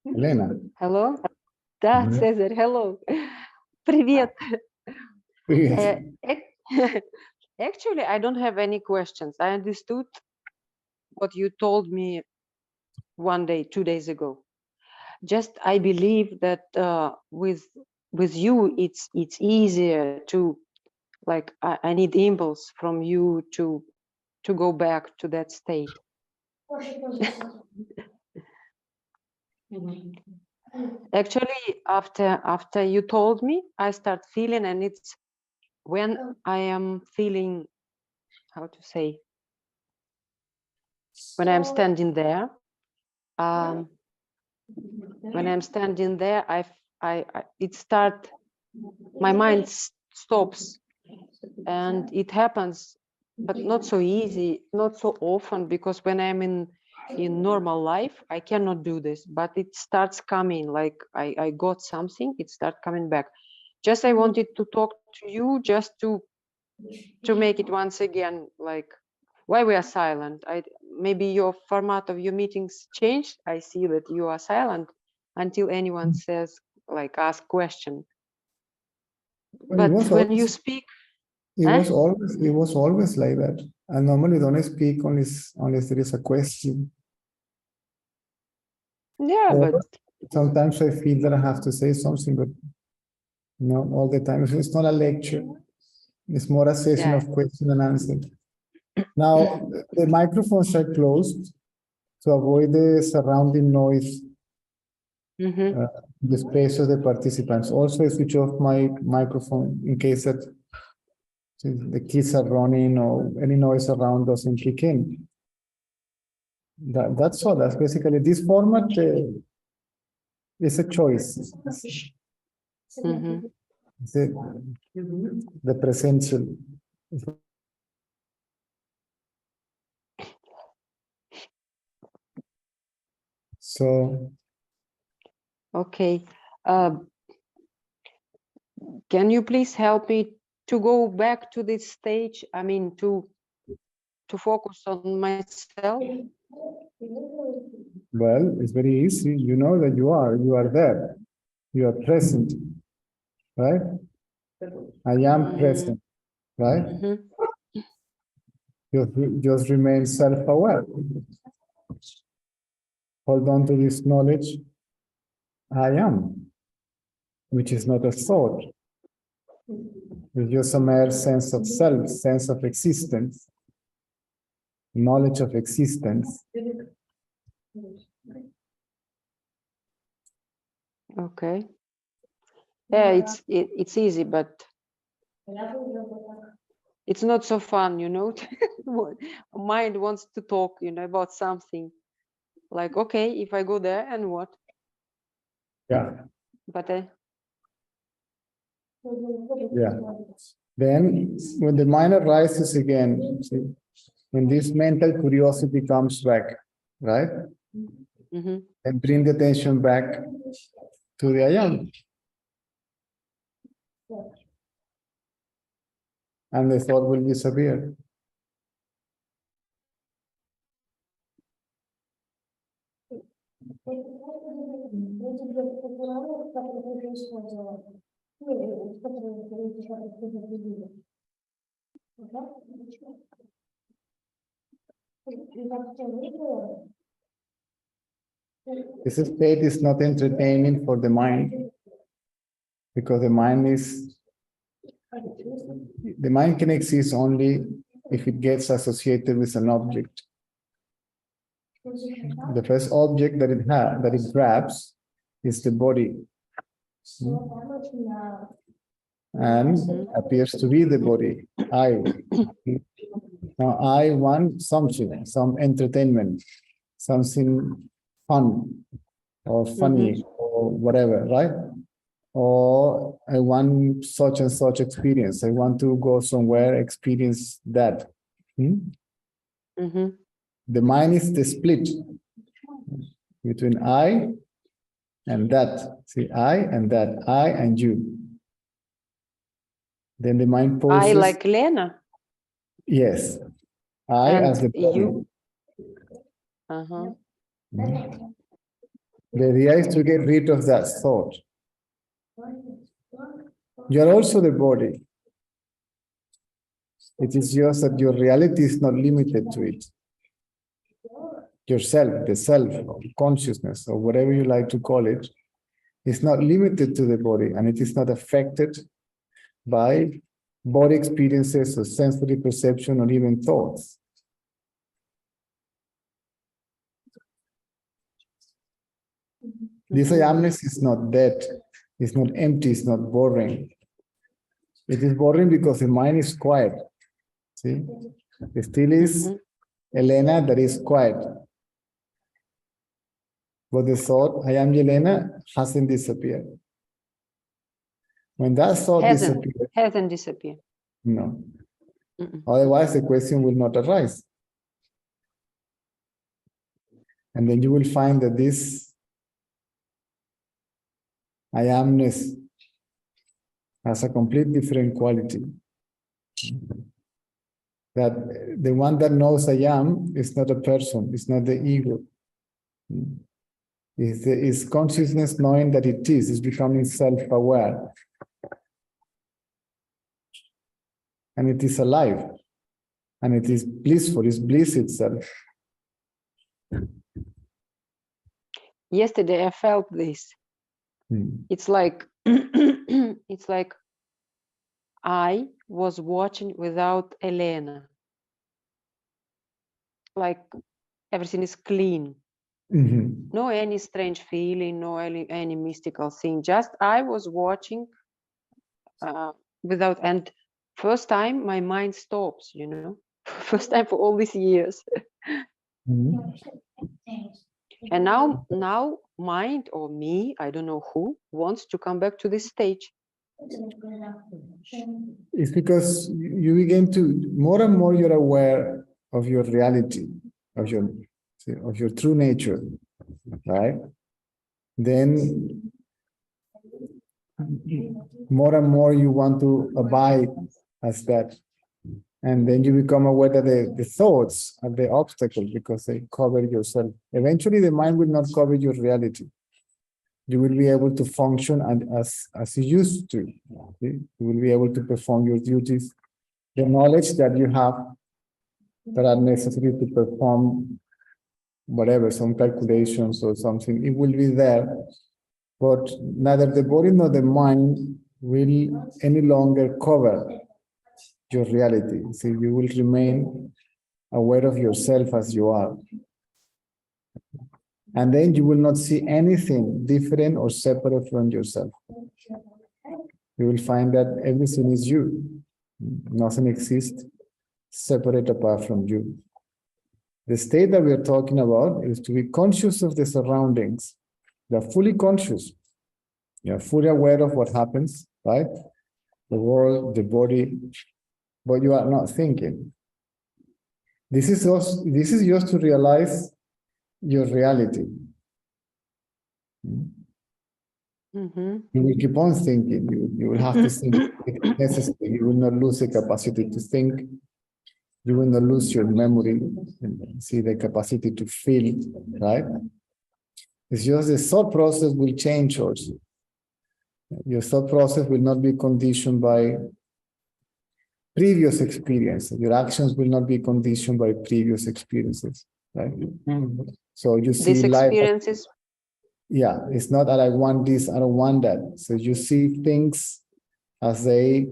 Elena. Hello? Да, Cesar, hello. Привет. Привет. Actually, I don't have any questions. I understood what you told me 1 day, 2 days ago. Just I believe that with you, it's easier to, like, I need impulse from you to go back to that state. Actually, after you told me, I start feeling, and it's when I am feeling, how to say, when I'm standing there, when I'm standing there, it start, my mind stops, and it happens, but not so easy, not so often, because when I'm in normal life, I cannot do this, but it starts coming, like I got something, it starts coming back. Just I wanted to talk to you, just to make it once again, like, why we are silent. Maybe your format of your meetings changed. I see that you are silent until anyone says, like, ask question. But when you speak, it was always like that. I normally don't speak unless there is a question. Yeah, or but sometimes I feel that I have to say something, but not all the time. It's not a lecture. It's more a session of question and answer. Now, the microphones are closed to avoid the surrounding noise, the space of the participants. Also, I switch off my microphone in case that the kids are running or any noise around doesn't kick in. That's all. That's basically this format. It's a choice. The presential. So. Okay. Can you please help me to go back to this stage? I mean, to focus on myself. Well, it's very easy. You know that you are there. You are present, right? I am present, right? You just remain self-aware. Hold on to this knowledge. I am, which is not a thought. It's just a mere sense of self, sense of existence, knowledge of existence. Okay. Yeah, it's easy, but it's not so fun, you know. Mind wants to talk, you know, about something. Like, okay, if I go there, and what? Yeah. But yeah. Then, when the mind arises again, see, when this mental curiosity comes back, right? And bring the attention back to the I am. And the thought will disappear. This state is not entertaining for the mind, because the mind can exist only if it gets associated with an object. The first object that it grabs is the body, and appears to be the body. I. Now I want something, some entertainment, something fun or funny or whatever, right? Or I want such and such experience. I want to go somewhere, experience that. The mind is the split between I and that. See, I and that, I and you. Then the mind poses. I like Lena. Yes, I and as the body. You. Uh-huh. The idea is to get rid of that thought. You're also the body. It is just that your reality is not limited to it. Yourself, the self, or consciousness, or whatever you like to call it, is not limited to the body, and it is not affected by body experiences or sensory perception or even thoughts. This I-amness is not dead, it's not empty, it's not boring. It is boring because the mind is quiet. See? It still is Elena that is quiet. But the thought, I am Elena, hasn't disappeared. When that thought disappears, Hasn't disappeared. no. Otherwise, the question will not arise. And then you will find that this I amness has a complete different quality. That the one that knows I am is not a person, it's not the ego. It's consciousness knowing that it is, it's becoming self-aware. And it is alive. And it is blissful, it's bliss itself. Yesterday I felt this. It's like it's like I was watching without Elena. Like everything is clean. No any strange feeling, no any mystical thing. Just I was watching without, and first time my mind stops, you know. First time for all these years. And now mind or me, I don't know who, wants to come back to this stage. It's because you begin to, more and more you're aware of your reality, of your true nature, right? Then more and more you want to abide as that. And then you become aware that the thoughts are the obstacle because they cover yourself. Eventually the mind will not cover your reality. You will be able to function as you used to. Okay? You will be able to perform your duties. The knowledge that you have that are necessary to perform whatever, some calculations or something, it will be there. But neither the body nor the mind will any longer cover your reality. So you will remain aware of yourself as you are. And then you will not see anything different or separate from yourself. You will find that everything is you. Nothing exists separate apart from you. The state that we are talking about is to be conscious of the surroundings. You are fully conscious. You are fully aware of what happens, right? The world, the body, but you are not thinking. This is just to realize your reality. You will keep on thinking. You will have to think. It's necessary. You will not lose the capacity to think. You will not lose your memory. See the capacity to feel, right? It's just the thought process will change also. Your thought process will not be conditioned by previous experiences. Your actions will not be conditioned by previous experiences, right? So you see These experiences. Yeah, it's not that I want this, I don't want that. So you see things as they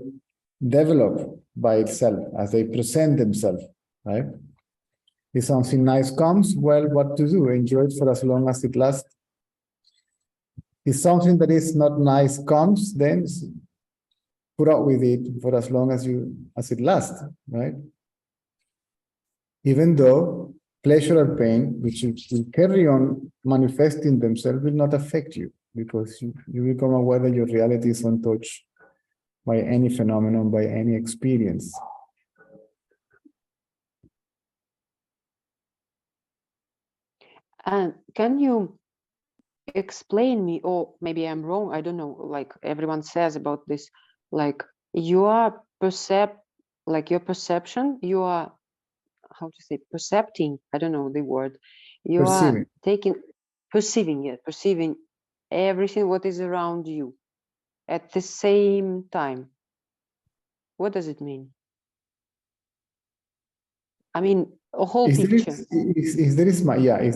develop by itself, as they present themselves, right? If something nice comes, well, what to do? Enjoy it for as long as it lasts. If something that is not nice comes, then put up with it for as long as it lasts, right? Even though pleasure or pain, which will carry on manifesting themselves, will not affect you because you become aware that your reality is untouched by any phenomenon, by any experience. And can you explain me, or maybe I'm wrong, I don't know, like everyone says about this, like your perception, you are, how to say, percepting, I don't know the word, You Perceiving. are perceiving everything what is around you at the same time. What does it mean? I mean, a whole If there picture. if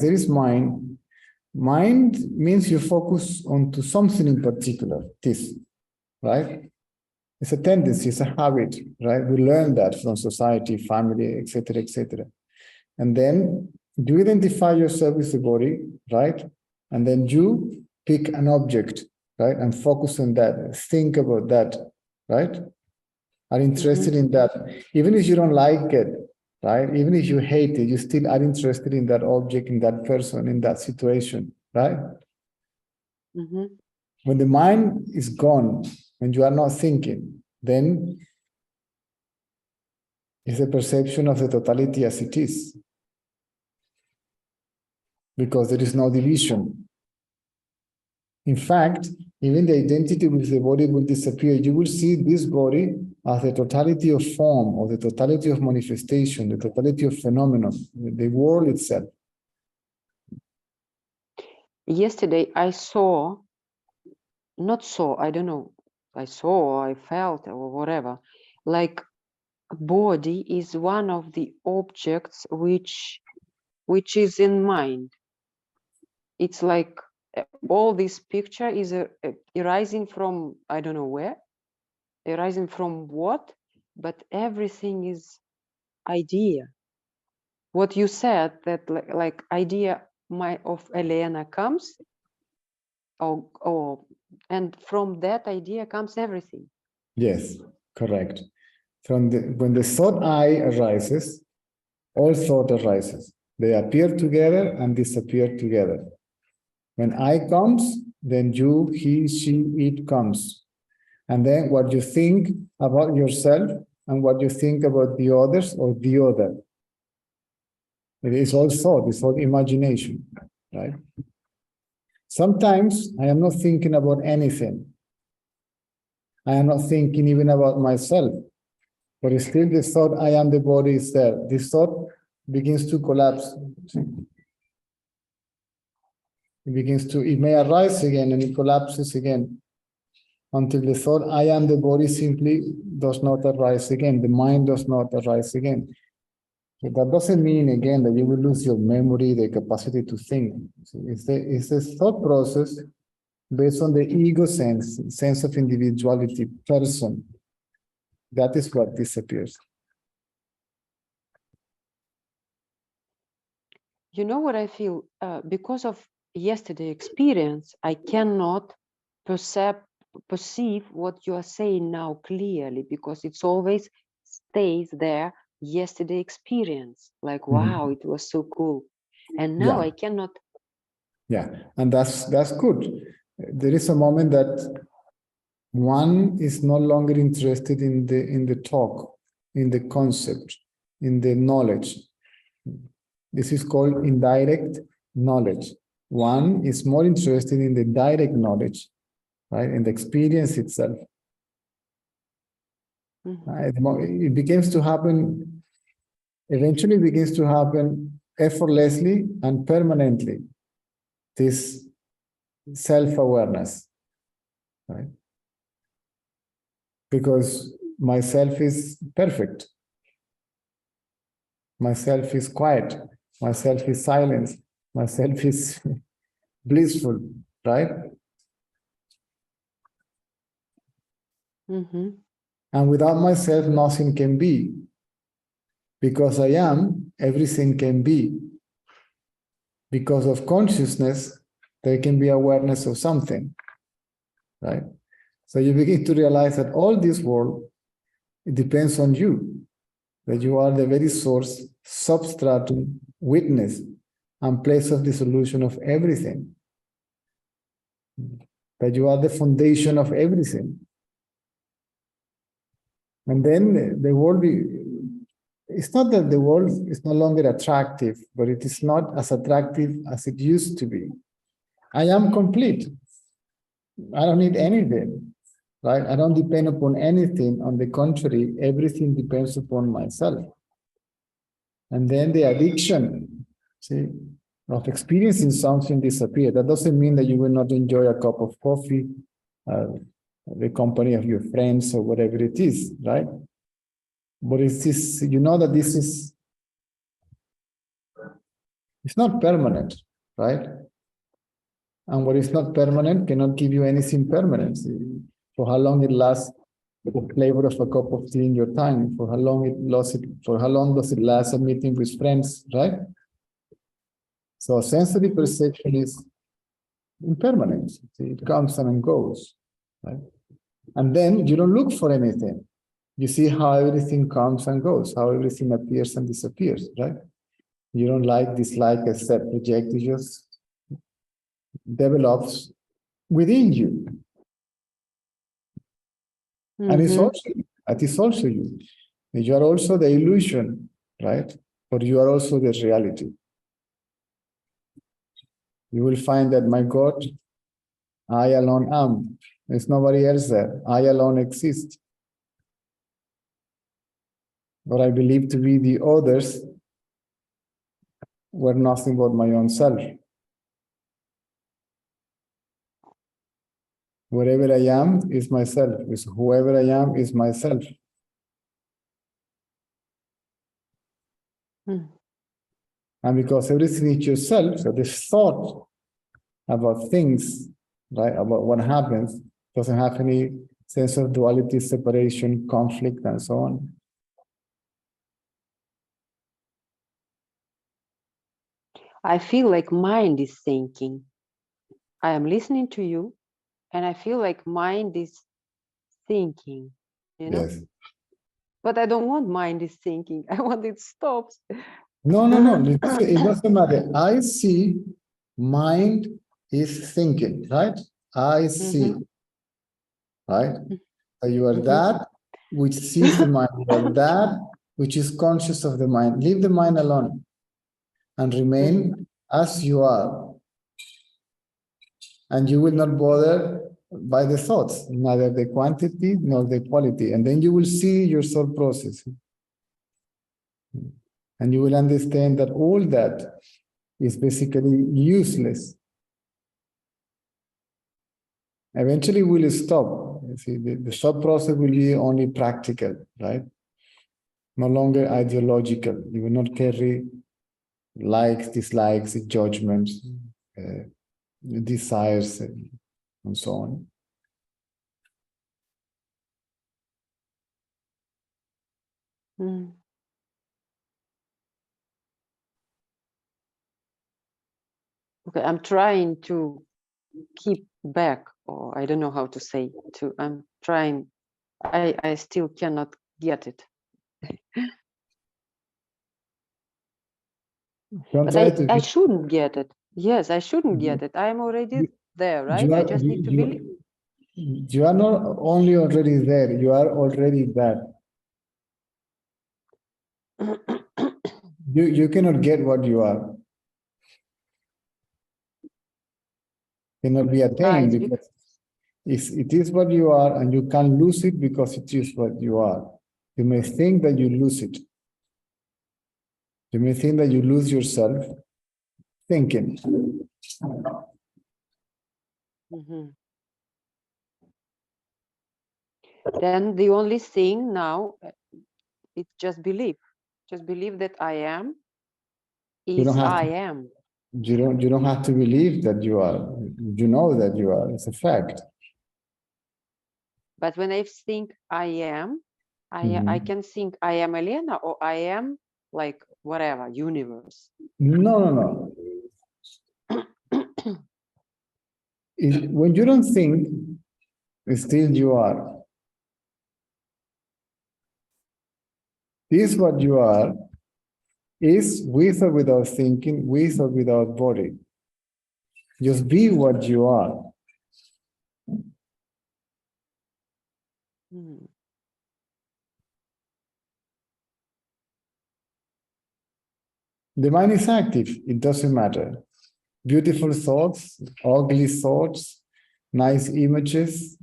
there is mind, mind means you focus onto something in particular, this, right? It's a tendency, it's a habit, right? We learn that from society, family, etc., etc. And then you identify yourself with the body, right? And then you pick an object, right? And focus on that, think about that, right? Are interested in that. Even if you don't like it, right? Even if you hate it, you still are interested in that object, in that person, in that situation, right? When the mind is gone, when you are not thinking, then it's a perception of the totality as it is. Because there is no division. In fact, even the identity with the body will disappear. You will see this body as the totality of form, or the totality of manifestation, the totality of phenomenon, the world itself. Yesterday I saw, I don't know, I felt, or whatever, like body is one of the objects which is in mind. It's like all this picture is arising from, I don't know where, arising from what, but everything is idea. What you said, that like idea of Elena comes, and from that idea comes everything. Yes, correct. When the thought I arises, all thought arises. They appear together and disappear together. When I comes, then you, he, she, it comes. And then what you think about yourself and what you think about the others or the other. It is all thought, it's all imagination, right? Sometimes I am not thinking about anything. I am not thinking even about myself. But still the thought, I am the body, is there. This thought begins to collapse. It may arise again and it collapses again until the thought, I am the body, simply does not arise again. The mind does not arise again. So that doesn't mean, again, that you will lose your memory, the capacity to think. It's a thought process based on the ego sense of individuality, person. That is what disappears. You know what I feel? Because of yesterday experience, I cannot perceive what you are saying now clearly, because it's always stays there, yesterday experience, like, wow, it was so cool. And now I cannot. Yeah, and that's good. There is a moment that one is no longer interested in the talk, in the concept, in the knowledge. This is called indirect knowledge. One is more interested in the direct knowledge, right, in the experience itself. It begins to happen, eventually begins to happen effortlessly and permanently, this self-awareness, right? Because myself is perfect. Myself is quiet. Myself is silent. Myself is blissful, right? And without myself, nothing can be. Because I am, everything can be. Because of consciousness, there can be awareness of something, right? So you begin to realize that all this world, it depends on you, that you are the very source, substratum, witness, and place of dissolution of everything. That you are the foundation of everything. And then the world, it's not that the world is no longer attractive, but it is not as attractive as it used to be. I am complete. I don't need anything, right? I don't depend upon anything. On the contrary, everything depends upon myself. And then the addiction, see, of experiencing something disappear. That doesn't mean that you will not enjoy a cup of coffee, the company of your friends or whatever it is, right? But it's this, you know that this is, it's not permanent, right? And what is not permanent cannot give you anything permanent. For how long it lasts, the flavor of a cup of tea in your tongue, for how long does it last a meeting with friends, right? So sensory perception is impermanent. It comes and goes, right? And then you don't look for anything. You see how everything comes and goes, how everything appears and disappears, right? You don't like, dislike, accept, reject. It just develops within you. And it's also you. You are also the illusion, right? But you are also the reality. You will find that, my God, I alone am. There's nobody else there. I alone exist. What I believe to be the others were nothing but my own self. Wherever I am is myself. Is whoever I am is myself. And because everything is yourself, so this thought about things, right, about what happens, doesn't have any sense of duality, separation, conflict, and so on. I feel like mind is thinking. I am listening to you, and I feel like mind is thinking, you know? Yes. But I don't want mind is thinking. I want it stops. No. It doesn't matter. I see mind is thinking, right? I see, right? So you are that which sees the mind. You are that which is conscious of the mind. Leave the mind alone and remain as you are. And you will not bother by the thoughts, neither the quantity nor the quality. And then you will see your thought process. And you will understand that all that is basically useless. Eventually will stop. You see, the thought process will be only practical, right? No longer ideological. You will not carry likes, dislikes, judgments, desires, and so on. Okay, I'm trying to keep back, or I don't know how to say to. I'm trying. I still cannot get it. Don't But try to. I shouldn't get it. Yes, I shouldn't get it. I am already there, right? I just need to believe. You are not only already there, you are already that. You cannot get what you are. Cannot be attained because it is what you are, and you can't lose it because it is what you are. You may think that you lose it. You may think that you lose yourself thinking. Then the only thing now is just believe. Just believe that I am is I am. You don't have to believe that you are. You know that you are. It's a fact. But when I think I am, I can think I am Elena, or I am like whatever, universe. No. When you don't think, still you are. This what you are is with or without thinking, with or without body. Just be what you are. The mind is active. It doesn't matter. Beautiful thoughts, ugly thoughts, nice images,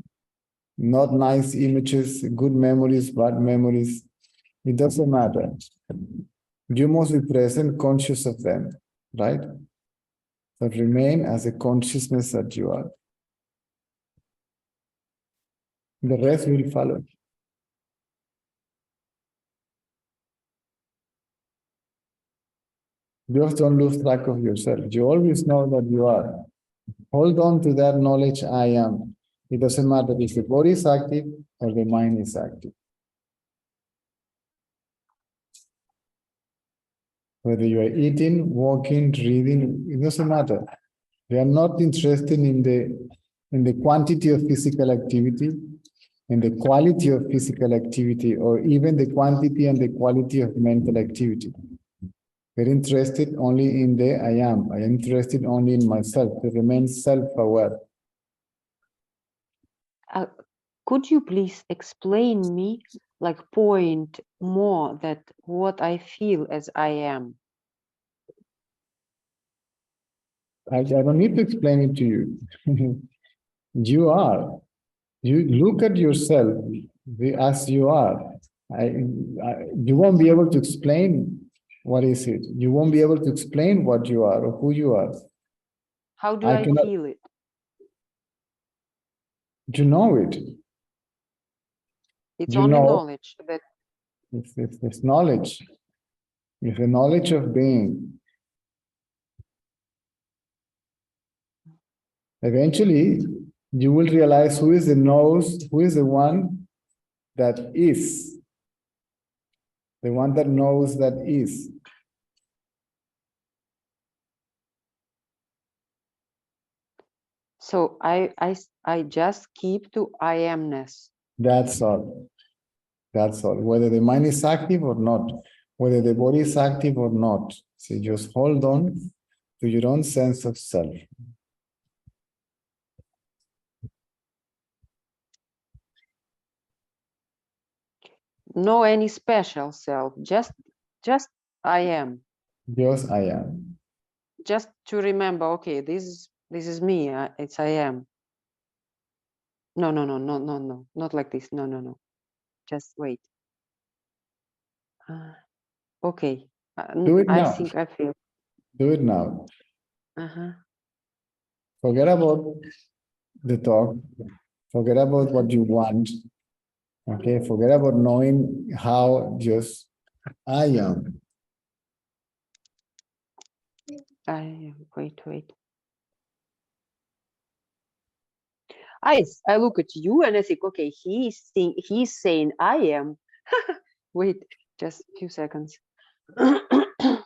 not nice images, good memories, bad memories. It doesn't matter. You must be present, conscious of them, right? So remain as a consciousness that you are. The rest will follow. Just don't lose track of yourself. You always know that you are. Hold on to that knowledge, I am. It doesn't matter if the body is active or the mind is active. Whether you are eating, walking, reading, it doesn't matter. We are not interested in the quantity of physical activity, in the quality of physical activity, or even the quantity and the quality of mental activity. We're interested only in the I am. I am interested only in myself, to remain self-aware. Could you please explain me, like point more that what I feel as I am? I don't need to explain it to you. You are. You look at yourself as you are. You won't be able to explain what is it. You won't be able to explain what you are or who you are. How do I cannot, feel it? You know it. It's You only know, knowledge that it's knowledge. It's the knowledge of being. Eventually, you will realize who is the one that is. The one that knows that is. so I just keep to I amness. That's all. That's all. Whether the mind is active or not, whether the body is active or not. So just hold on to your own sense of self. No any special self, just I am. Just I am. Just to remember, okay, this is me. It's I am. No, not like this. No. Just wait. Okay. Do it I now. think I feel. Do it now. Uh-huh. Forget about the talk. Forget about what you want. Okay, forget about knowing how, just I am. Wait. I look at you and I think, okay, he's saying I am. Wait, just a few seconds. I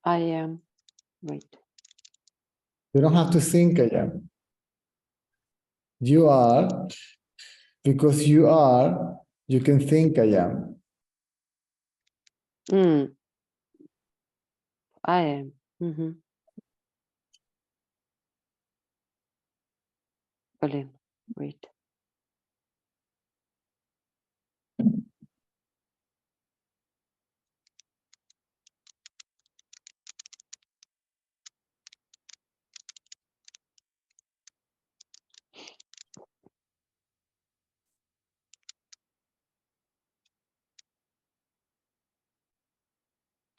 am. Wait. You don't have to think I am. You are, because you are, you can think I am. I am. Mm-hmm. Блин, wait.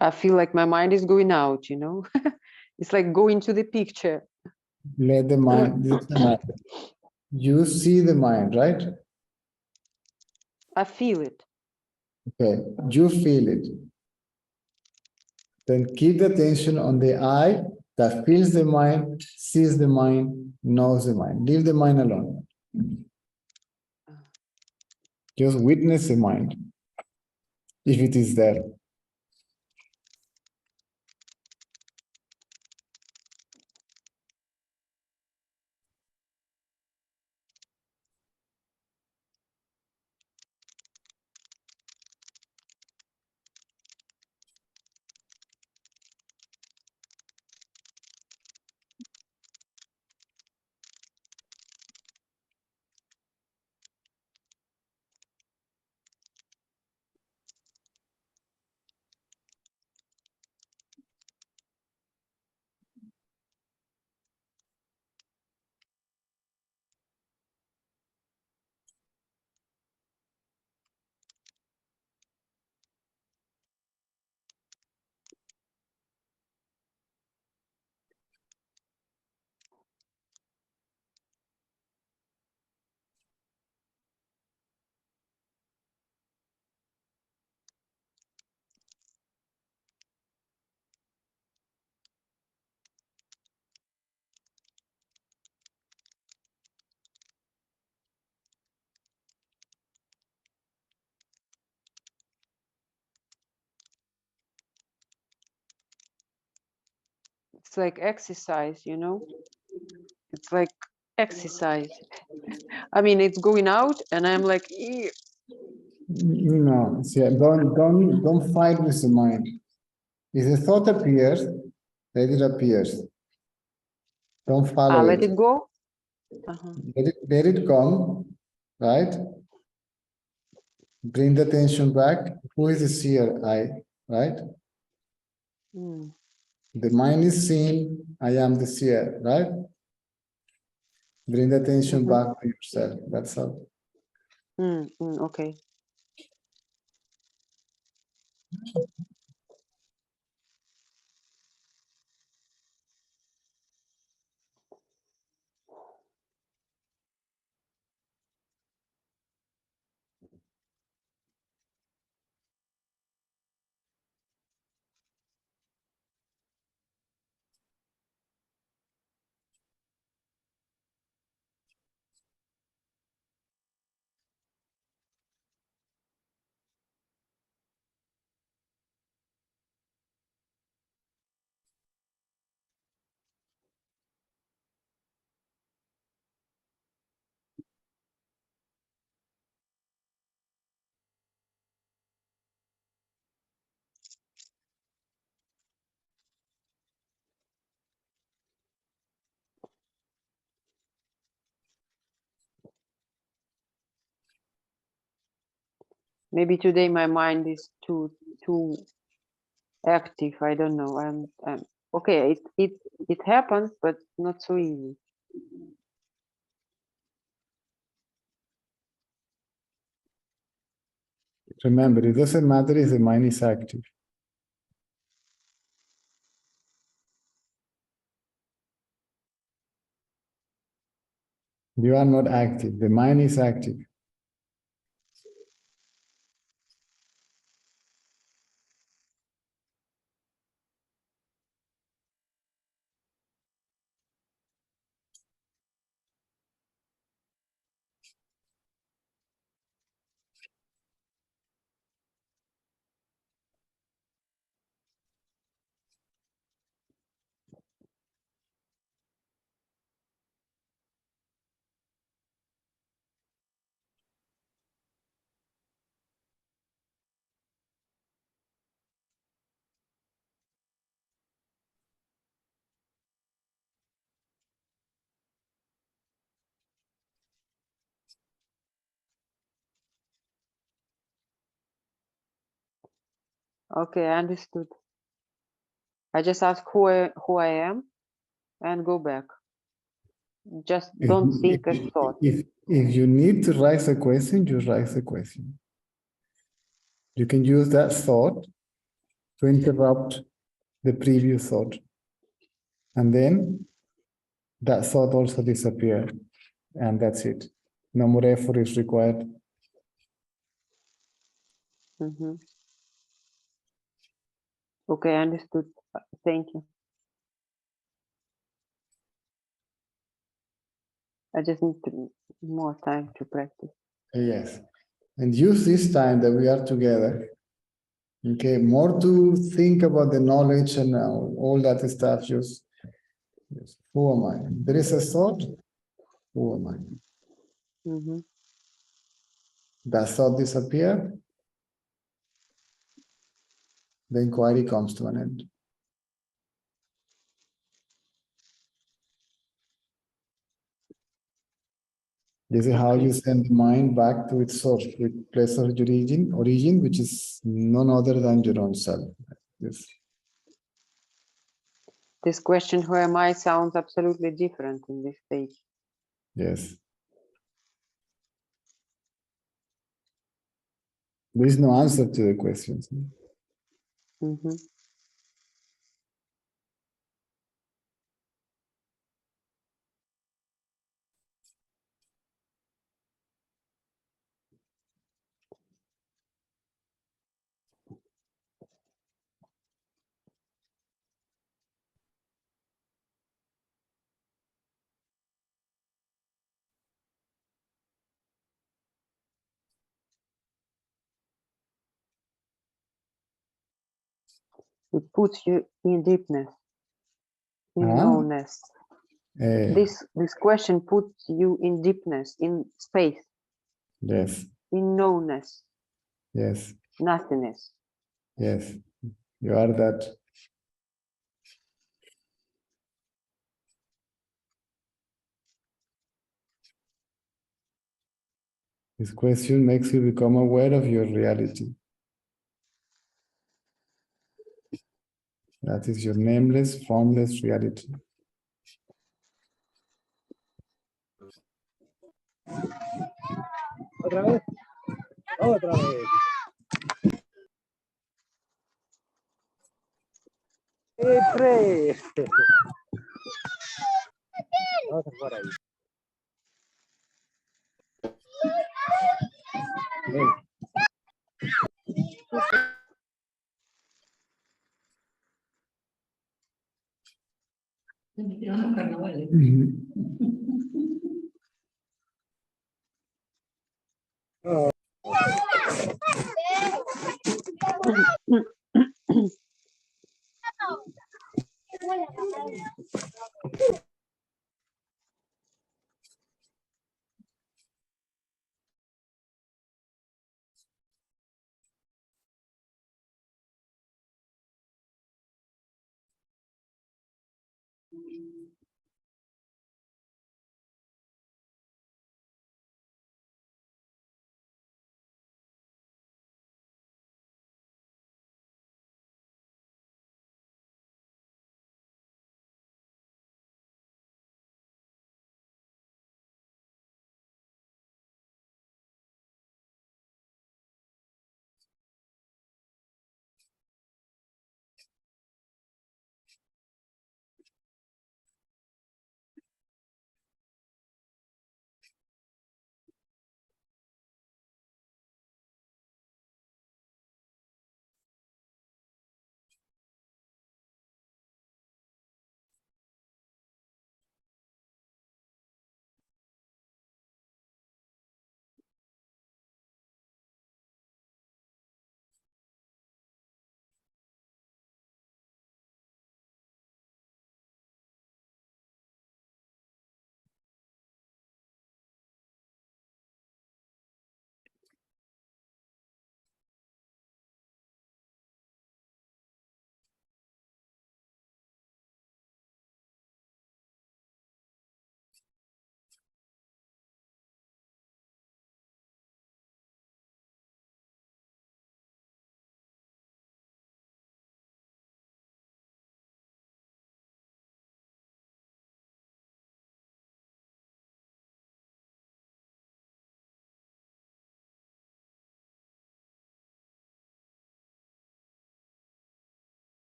I feel like my mind is going out, you know? It's like going to the picture. Let the mind, you see the mind, right? I feel it. Okay, you feel it. Then keep the attention on the I that feels the mind, sees the mind, knows the mind. Leave the mind alone. Just witness the mind, if it is there. It's like exercise, you know? It's like exercise. I mean, it's going out and I'm like, "Ew." No, see, don't fight with the mind. If the thought appears, let it appears. Don't follow Let it. it go. Uh-huh. Let it come, right? Bring the attention back. Who is the seer? I, right? Mm. The mind is seeing, I am the seer, right? Bring the attention back to yourself. That's all. Okay. Maybe today my mind is too active. I don't know. I'm okay. It happens, but not so easy. Remember, it doesn't matter if the mind is active. You are not active. The mind is active. Okay, I understood. I just ask who I am and go back. Just don't think a thought. If you need to raise a question, you raise a question. You can use that thought to interrupt the previous thought. And then that thought also disappears. And that's it. No more effort is required. Okay, I understood. Thank you. I just need more time to practice. Yes. And use this time that we are together. Okay, more to think about the knowledge and all that stuff. Just who am I? There is a thought. Who am I? That thought disappear. The inquiry comes to an end. This is how you send the mind back to its source, to its place of origin, which is none other than your own self. Yes. This question, who am I, sounds absolutely different in this stage. Yes. There is no answer to the questions. It puts you in deepness. In Huh? knownness. Eh, This question puts you in deepness, in space, yes, in knownness, yes, nothingness. yes. You are that. This question makes you become aware of your reality. That is your nameless, formless reality. ¿Otra vez? Otra vez. Entre. Vamos a jugar ahí. Ven. Oh.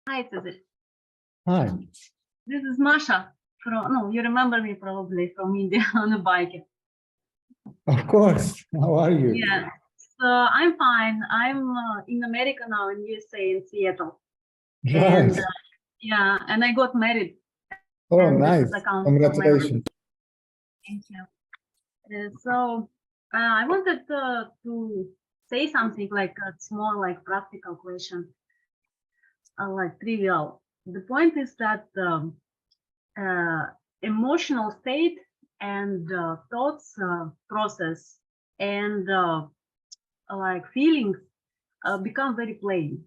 Hi, Cesar. Hi. This is Masha. No, you remember me probably from India on a bike. Of course. How are you? Yeah. So I'm fine. I'm in America now, in USA, in Seattle. Right. And yeah, and I got married. Oh, and this nice. is account for my- Congratulations. Thank you. I wanted to say something like it's more like practical question, like trivial. The point is that emotional state and thoughts process and like feelings become very plain.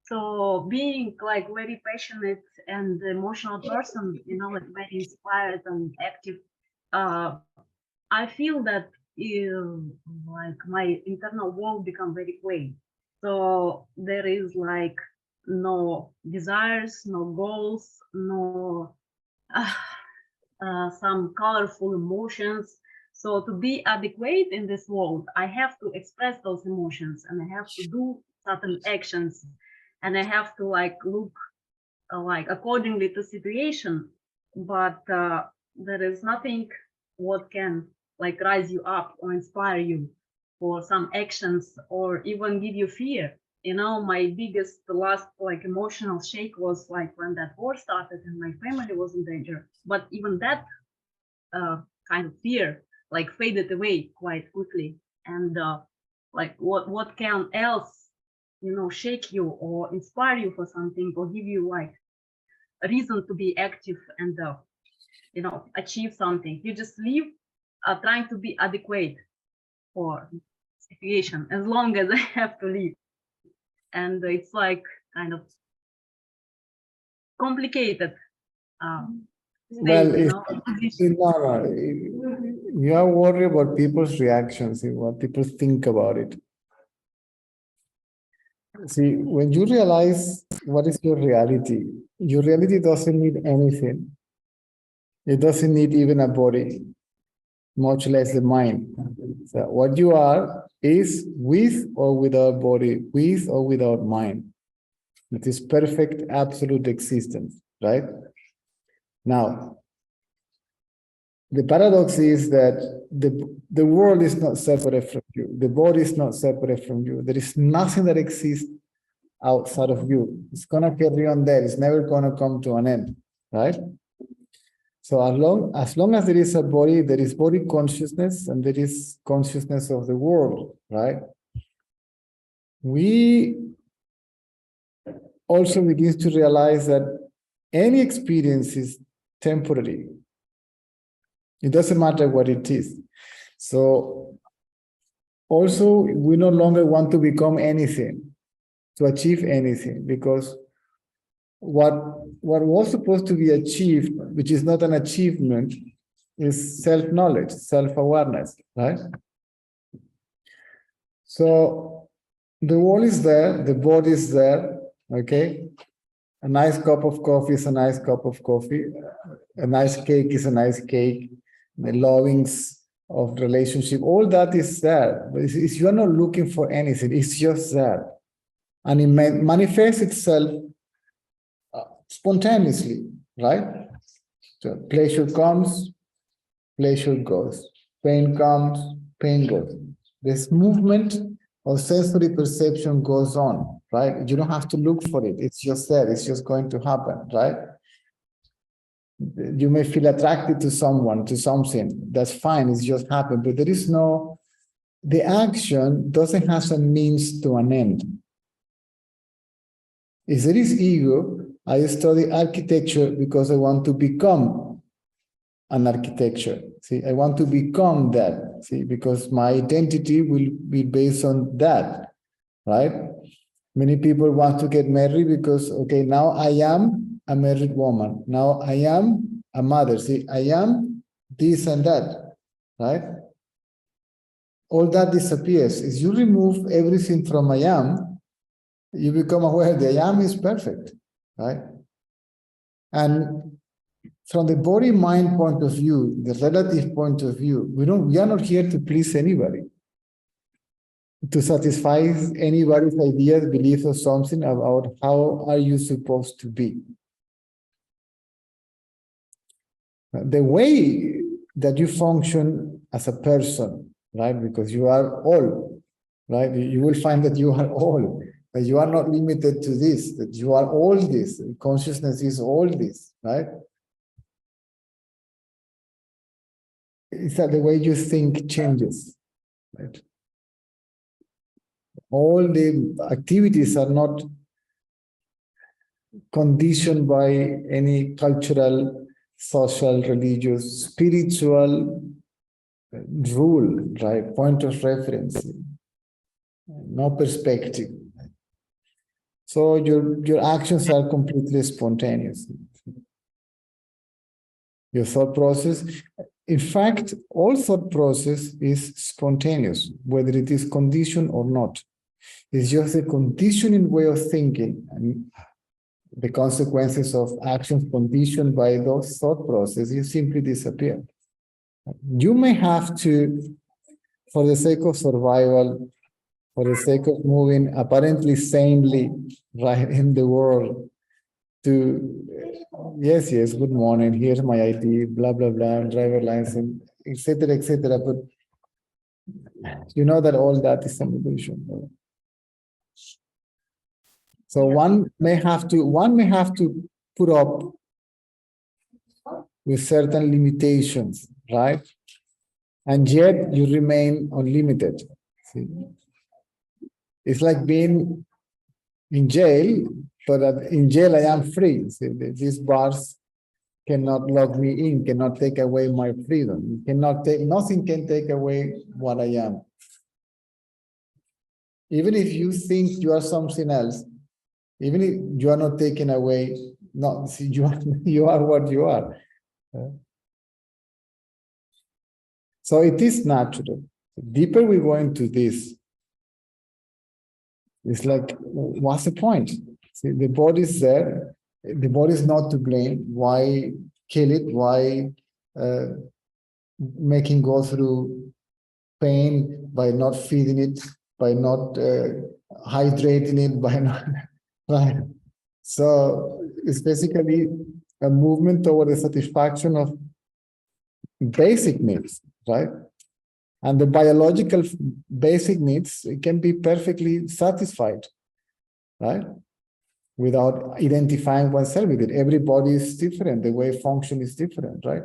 So being like very passionate and emotional person, you know, like very inspired and active, I feel that like my internal world become very plain. So there is like no desires, no goals, no some colorful emotions. So to be adequate in this world, I have to express those emotions and I have to do certain actions and I have to like look like accordingly to situation. But there is nothing what can like rise you up or inspire you for some actions or even give you fear. You know, my biggest last like emotional shake was like when that war started and my family was in danger. But even that kind of fear like faded away quite quickly. And like what can else, you know, shake you or inspire you for something or give you like a reason to be active and you know, achieve something. You just live trying to be adequate for situation as long as I have to live. And it's like kind of complicated. Well, State, you it's, know, position. you are worried about people's reactions, what people think about it. See, when you realize what is your reality doesn't need anything. It doesn't need even a body, much less the mind. So what you are is with or without body, with or without mind. It is perfect, absolute existence, right? Now, the paradox is that the world is not separate from you. The body is not separate from you. There is nothing that exists outside of you. It's going to carry on there. It's never going to come to an end, right? So as long as there is a body, there is body consciousness and there is consciousness of the world, right? We also begin to realize that any experience is temporary. It doesn't matter what it is. So also, we no longer want to become anything, to achieve anything, because what was supposed to be achieved, which is not an achievement, is self-knowledge, self-awareness, right? So the world is there, the body is there, okay? A nice cup of coffee is a nice cup of coffee. A nice cake is a nice cake. The lovings of relationship, all that is there. But you're not looking for anything, it's just there. And it manifests itself spontaneously, right? So pleasure comes, pleasure goes. Pain comes, pain goes. This movement of sensory perception goes on, right? You don't have to look for it. It's just there. It's just going to happen, right? You may feel attracted to someone, to something. That's fine. It's just happened. But there is no, the action doesn't have a means to an end. If there is ego, I study architecture because I want to become an architecture. See, I want to become that. See, because my identity will be based on that, right? Many people want to get married because, okay, now I am a married woman. Now I am a mother. See, I am this and that, right? All that disappears. As you remove everything from I am, you become aware the I am is perfect, right? And from the body-mind point of view, the relative point of view, we are not here to please anybody, to satisfy anybody's ideas, beliefs, or something about how are you supposed to be. The way that you function as a person, right? Because you are all, right? You will find that you are all, that you are not limited to this, that you are all this. Consciousness is all this, right? It's that the way you think changes, right? All the activities are not conditioned by any cultural, social, religious, spiritual rule, right? Point of reference, no perspective. So your actions are completely spontaneous. Your thought process, in fact, all thought process is spontaneous, whether it is conditioned or not. It's just a conditioning way of thinking, and the consequences of actions conditioned by those thought processes simply disappear. You may have to, for the sake of survival, for the sake of moving apparently sanely right in the world, to yes, good morning, here's my ID, blah, blah, blah, driver license, etc., etc. But you know that all that is an illusion. So one may have to put up with certain limitations, right? And yet you remain unlimited. See? It's like being in jail, but in jail I am free. See, these bars cannot lock me in, cannot take away my freedom. Nothing can take away what I am. Even if you think you are something else, even if you are not taking away No, see, you are what you are. So it is natural. The deeper we go into this, it's like, what's the point? See, the body is there. The body is not to blame. Why kill it? Why making go through pain by not feeding it, by not hydrating it, by not right. So it's basically a movement toward the satisfaction of basic needs, right? And the biological basic needs can be perfectly satisfied, right? Without identifying oneself with it. Everybody is different. The way function is different, right?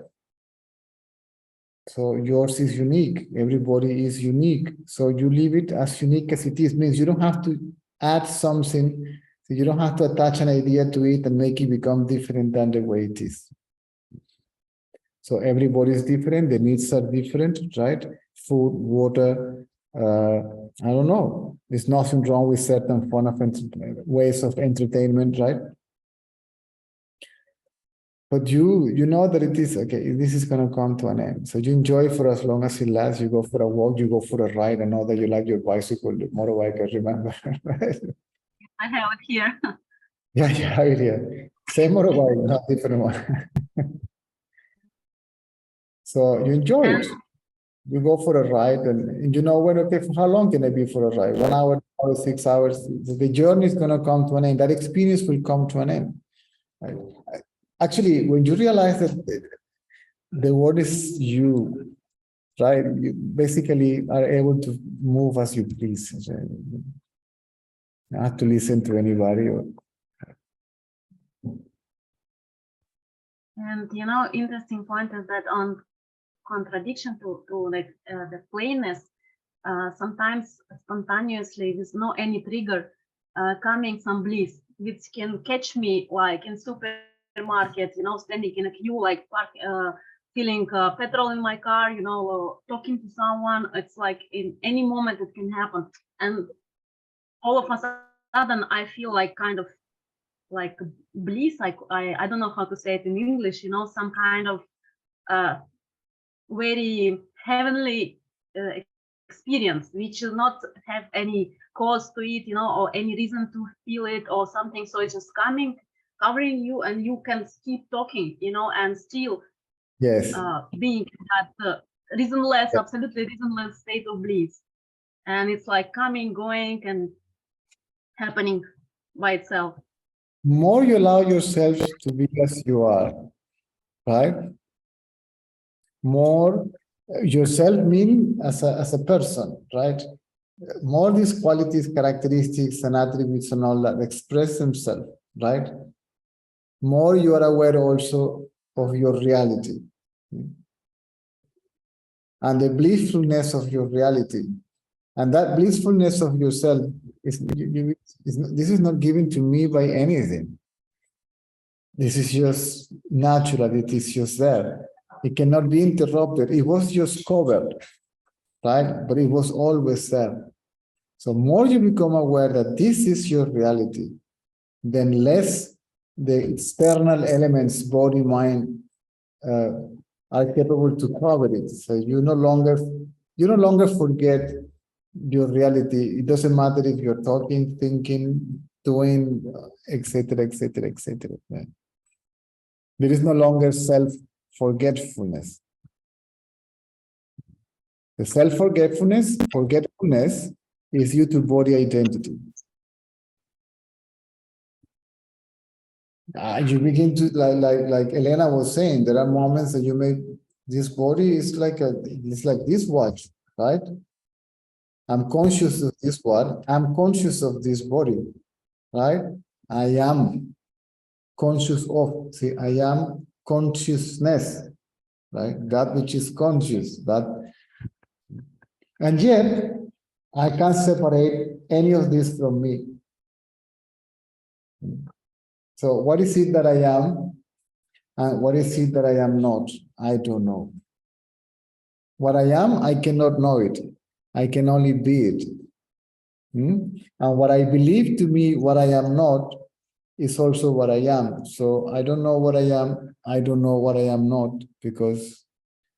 So yours is unique. Everybody is unique. So you leave it as unique as it is. Means you don't have to add something. So you don't have to attach an idea to it and make it become different than the way it is. So everybody is different. The needs are different, right? Food, water. I don't know. There's nothing wrong with certain form of ways of entertainment, right? But you know that it is, okay, this is going to come to an end. So you enjoy for as long as it lasts. You go for a walk, you go for a ride. I know that you like your bicycle, your motorbike, I remember. Right? I have it here. Yeah, you have it here. Same motorbike, not different one. So you enjoy it. You go for a ride and you know when, okay, for how long can I be for a ride? 1 hour, 6 hours. The journey is going to come to an end. That experience will come to an end. Right? Actually, when you realize that the word is you, right? You basically are able to move as you please. Not to listen to anybody. And you know, interesting point is that on contradiction to like the plainness, sometimes spontaneously with no any trigger coming some bliss, which can catch me like in supermarket, you know, standing in a queue, like filling petrol in my car, you know, talking to someone. It's like in any moment it can happen, and all of a sudden I feel like kind of like bliss. Like I don't know how to say it in English, you know, some kind of very heavenly experience, which will not have any cause to it, you know, or any reason to feel it or something. So it's just coming, covering you, and you can keep talking, you know, and still Yes. being at reasonless, absolutely reasonless state of bliss. And it's like coming, going, and happening by itself. More you allow yourself to be as you are, right? More yourself meaning as a person, right? More these qualities, characteristics, and attributes and all that express themselves, right? More you are aware also of your reality and the blissfulness of your reality. And that blissfulness of yourself is this is not given to me by anything. This is just natural. It is just there. It cannot be interrupted. It was just covered, right? But it was always there. So more you become aware that this is your reality, then less the external elements, body, mind, are capable to cover it. So you no longer forget your reality. It doesn't matter if you're talking, thinking, doing, etc., etc., etc. There is no longer self-forgetfulness. The self-forgetfulness is due to body identity. You begin to, like Elena was saying, there are moments that you make, this body is like it's like this watch, right? I'm conscious of this watch. I'm conscious of this body, right? I am conscious of, see, I am consciousness, right? That which is conscious, that, and yet I can't separate any of this from me. So what is it that I am? And what is it that I am not? I don't know. What I am, I cannot know it. I can only be it. And what I believe to be what I am not is also what I am. So I don't know what I am. I don't know what I am not, because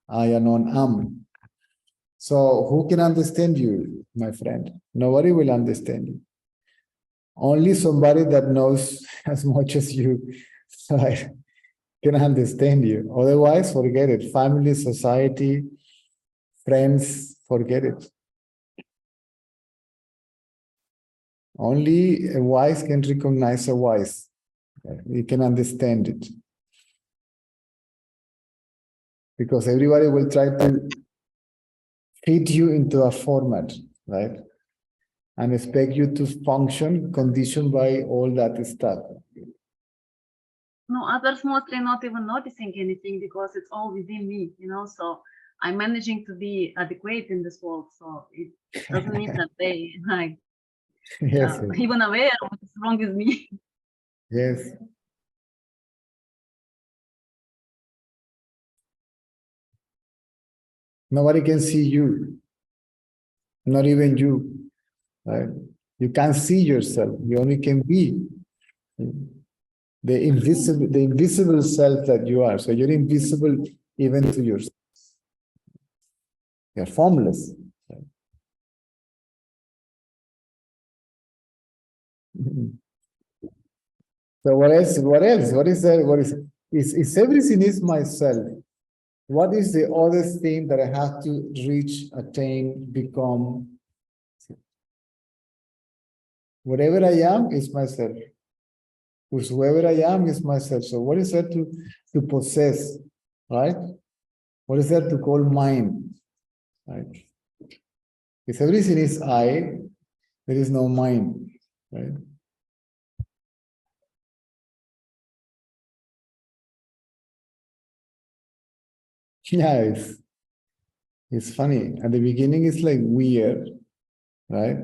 I alone am. So who can understand you, my friend? Nobody will understand you. Only somebody that knows as much as you can understand you. Otherwise, forget it. Family, society, friends, forget it. Only a wise can recognize a wise. You can understand it. Because everybody will try to fit you into a format, right? And expect you to function conditioned by all that stuff. No, others mostly not even noticing anything because it's all within me, you know. So I'm managing to be adequate in this world. So it doesn't mean that they like Yes, yes. even aware what is wrong with me. Yes. Nobody can see you, not even you, right? You can't see yourself. You only can be the invisible self that you are. So you're invisible even to yourself. You're formless. Right? So what else? What else? What is that? What is everything is myself? What is the other thing that I have to reach, attain, become? Whatever I am is myself. Whoever I am is myself. So what is that to possess, right? What is that to call mine, right? If everything is I, there is no mine, right? Yeah, it's funny. At the beginning, it's like weird, right?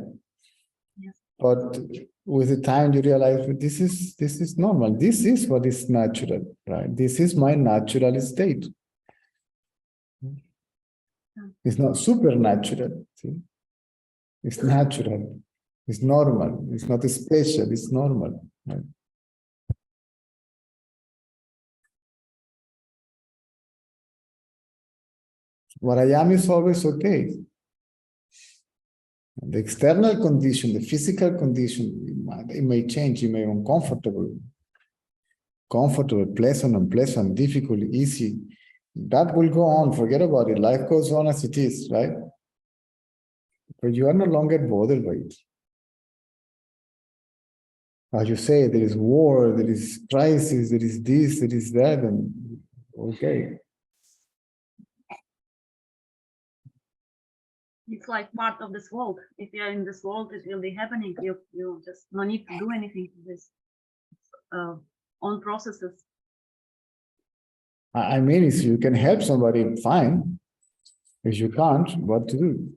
Yes. But with the time, you realize this is normal. This is what is natural, right? This is my natural state. It's not supernatural. See? It's natural. It's normal. It's not special. It's normal. Right? What I am is always okay. The external condition, the physical condition, it may change. You may be uncomfortable, comfortable, pleasant, unpleasant, difficult, easy. That will go on. Forget about it. Life goes on as it is, right? But you are no longer bothered by it. As you say, there is war, there is crisis, there is this, there is that, and okay. It's like part of this world. If you're in this world, it will be happening. You just no need to do anything to this own processes. I mean, if you can help somebody, fine. If you can't, what to do?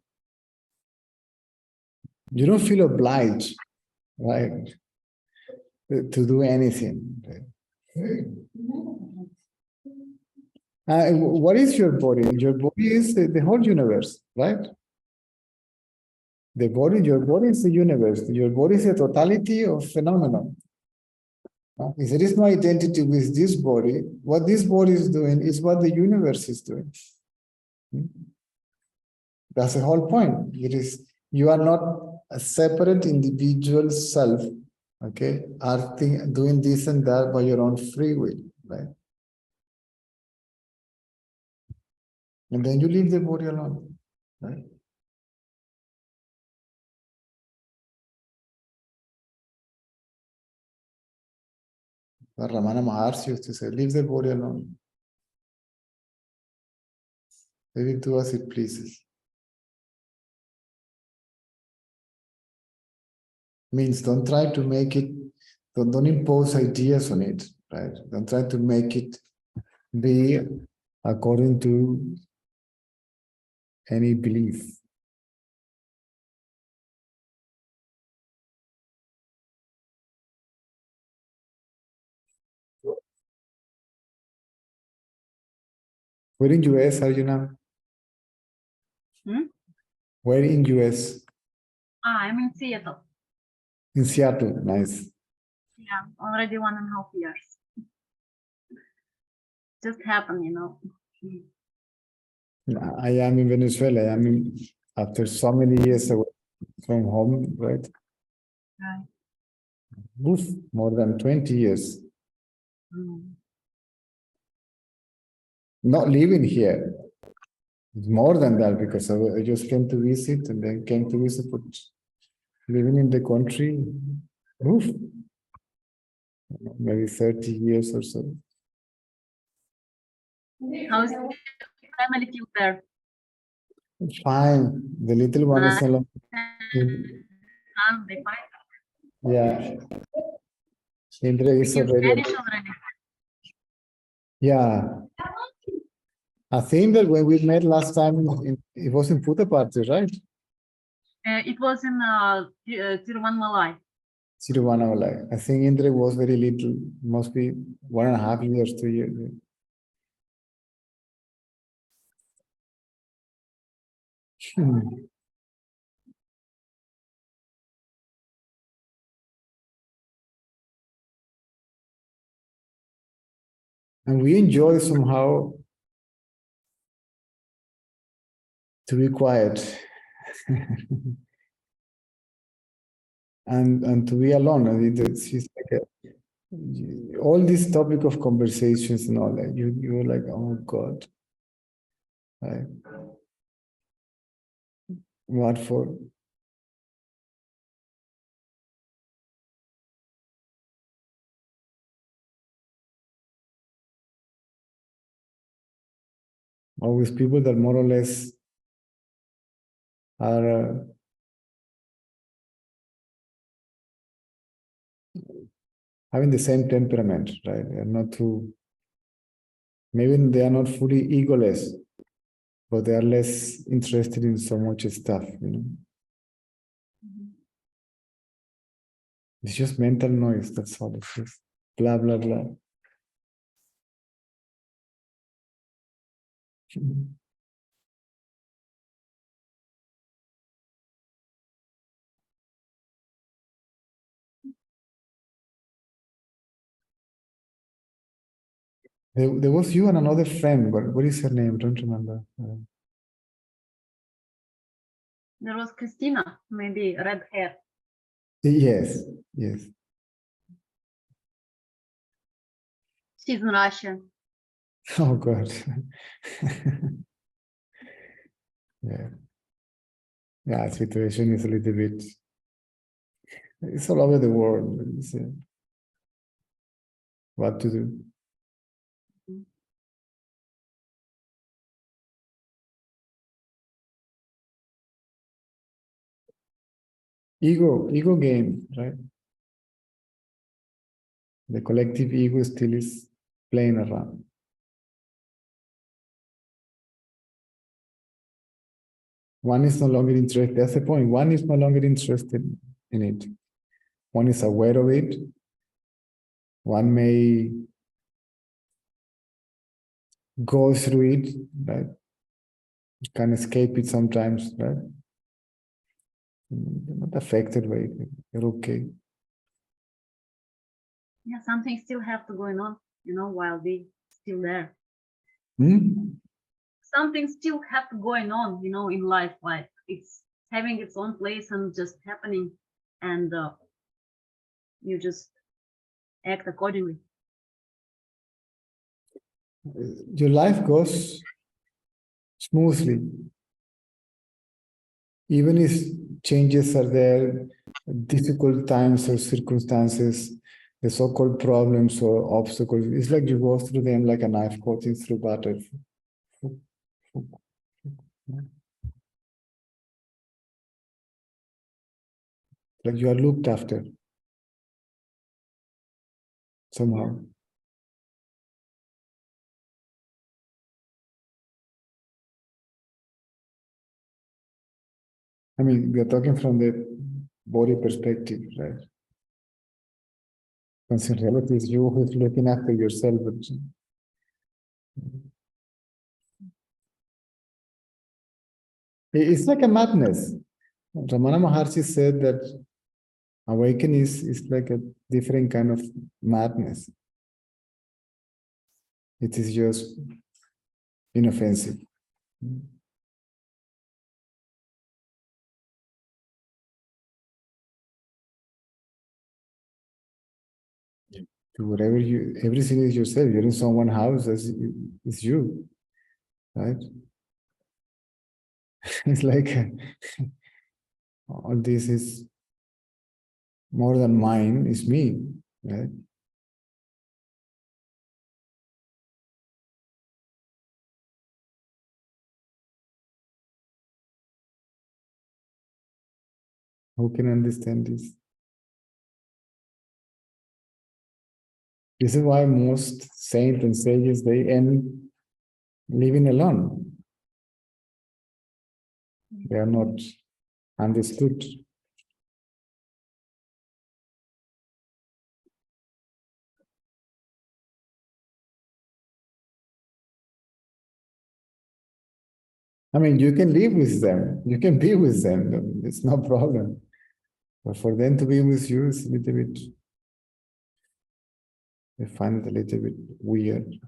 You don't feel obliged, right, to do anything. What is your body? Your body is the whole universe, right? Your body is the universe. Your body is a totality of phenomenon. If there is no identity with this body, what this body is doing is what the universe is doing. That's the whole point. You are not a separate individual self, okay, acting, doing this and that by your own free will, right? And then you leave the body alone, right? Ramana Maharshi used to say, leave the body alone. Leave it to as it pleases. Means don't try to make it, don't impose ideas on it, right? Don't try to make it be according to any belief. Where in US are you now? Where in US? I'm in Seattle. In Seattle, nice. Yeah, already 1.5 years. Just happened, you know. I am in Venezuela. I mean, after so many years away from home, right? Right. Oof, more than 20 years. Mm. Not living here. It's more than that because I just came to visit and then came to visit, but living in the country, oof, maybe 30 years or so. How's the family feel there? Fine. The little one is alone. They fight. Yeah. Indra is Speaking already. Spanish already. Yeah. I think that when we met last time, it was in Puttaparthi, right? It was in Tiruvannamalai. Tiruvannamalai. I think Indra was very little, must be 1.5 years, 2 years. Hmm. And we enjoy somehow to be quiet and to be alone. I mean, it's like all this topic of conversations and all that. You're like, oh God, right? What for? Always people that more or less are having the same temperament, right? They're not too, maybe they are not fully egoless, but they are less interested in so much stuff, you know. It's just mental noise, that's all it is. Blah, blah, blah. There was you and another friend, but what is her name? Don't remember. There was Christina, maybe red hair. Yes, yes. She's in Russia. Oh God. Yeah. Yeah, situation is a little bit, it's all over the world. It's, what to do. Ego game, right? The collective ego still is playing around. One is no longer interested. That's the point. One is no longer interested in it. One is aware of it. One may go through it, right? Can escape it sometimes, right? You're not affected by it. You're okay. Yeah, something still have to going on, you know, while we still there. Something still have to going on, you know, in life, like it's having its own place and just happening, and you just act accordingly. Your life goes smoothly. Even if changes are there, difficult times or circumstances, the so-called problems or obstacles, it's like you go through them like a knife cutting through butter. Like you are looked after somehow. I mean, we are talking from the body perspective, right? Because in reality, it's you who's looking after yourself. It's like a madness. Ramana Maharshi said that awakening is like a different kind of madness. It is just inoffensive. To whatever you, everything is yourself. You're in someone's house, it's you, right? It's like all this is more than mine, it's me, right? Who can understand this? This is why most saints and sages, they end living alone. They are not understood. I mean, you can live with them, you can be with them, it's no problem. But for them to be with you is a little bit, I find it a little bit weird.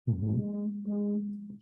Mhm.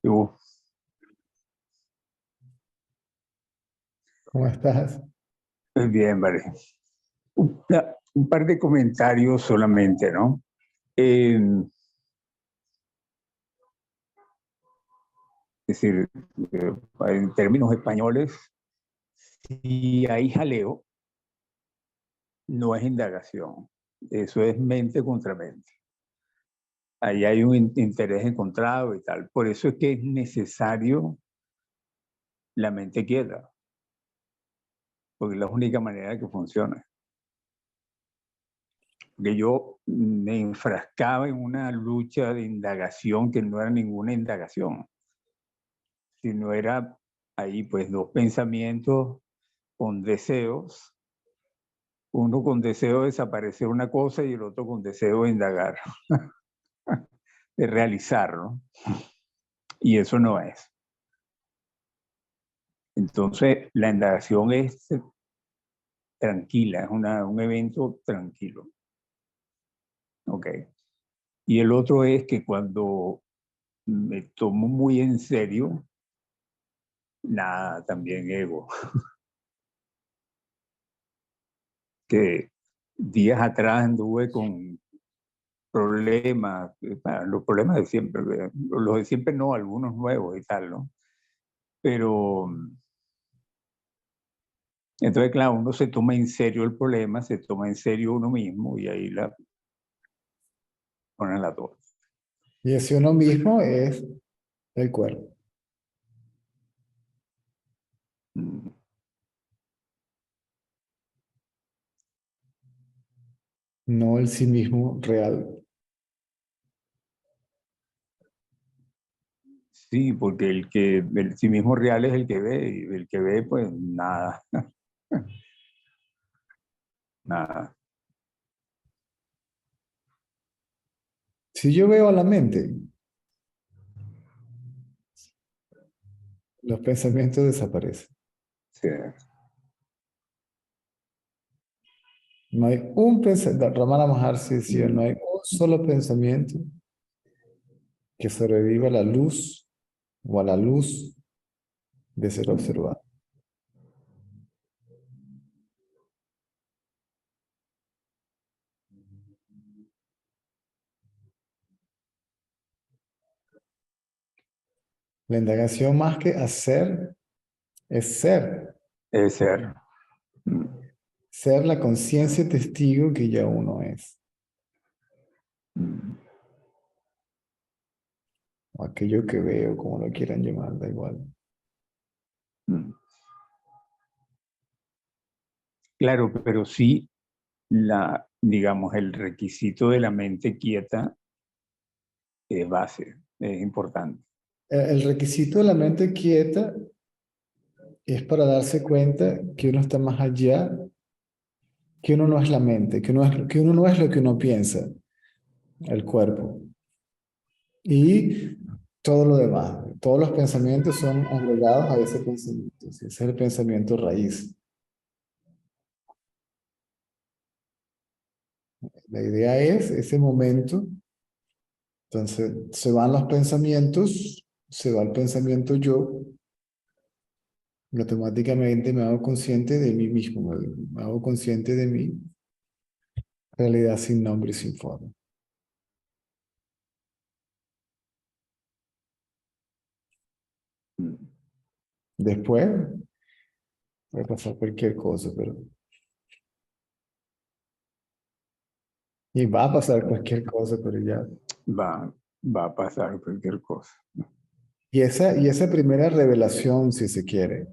Yo, ¿Cómo estás? bien, vale. Un par de comentarios solamente, ¿no? Es decir, en términos españoles, si hay jaleo, no es indagación. Eso es mente contra mente. Ahí hay un interés encontrado y tal. Por eso es que es necesario la mente quieta, porque es la única manera de que funcione. Porque yo me enfrascaba en una lucha de indagación que no era ninguna indagación, sino era ahí pues dos pensamientos con deseos, uno con deseo de desaparecer una cosa y el otro con deseo de indagar, de realizar, ¿no? Y eso no es. Entonces, la indagación es tranquila, es un evento tranquilo. ¿Ok? Y el otro es que cuando me tomo muy en serio, nada, también ego. Que días atrás anduve con problemas, los problemas de siempre, los de siempre no, algunos nuevos y tal, ¿no? Pero entonces, claro, uno se toma en serio el problema, se toma en serio uno mismo y ahí la ponen la torre. Y ese uno mismo es el cuerpo, Mm. no el sí mismo real. Sí, porque el sí mismo real es el que ve, y el que ve, pues nada, nada. Si yo veo a la mente, los pensamientos desaparecen. Sí. No hay un pensamiento, Ramana Maharshi decía, no hay un solo pensamiento que sobreviva a la luz o a la luz de ser observado. La indagación más que hacer es ser. Es ser. Mm. Ser la conciencia testigo que ya uno es. Mm. O aquello que veo, como lo quieran llamar, da igual. Mm. Claro, pero sí, digamos, el requisito de la mente quieta es base, es importante. El requisito de la mente quieta es para darse cuenta que uno está más allá, que uno no es la mente, que uno no es lo que uno piensa, el cuerpo. Y todo lo demás, todos los pensamientos son agregados a ese pensamiento. Ese es el pensamiento raíz. La idea es ese momento, entonces se van los pensamientos, se va el pensamiento yo, y automáticamente me hago consciente de mí mismo, me hago consciente de mi realidad sin nombre y sin forma. Mm. Después puede pasar cualquier cosa, pero... Y va a pasar cualquier cosa, pero ya... Va a pasar cualquier cosa. Y esa primera revelación, si se quiere,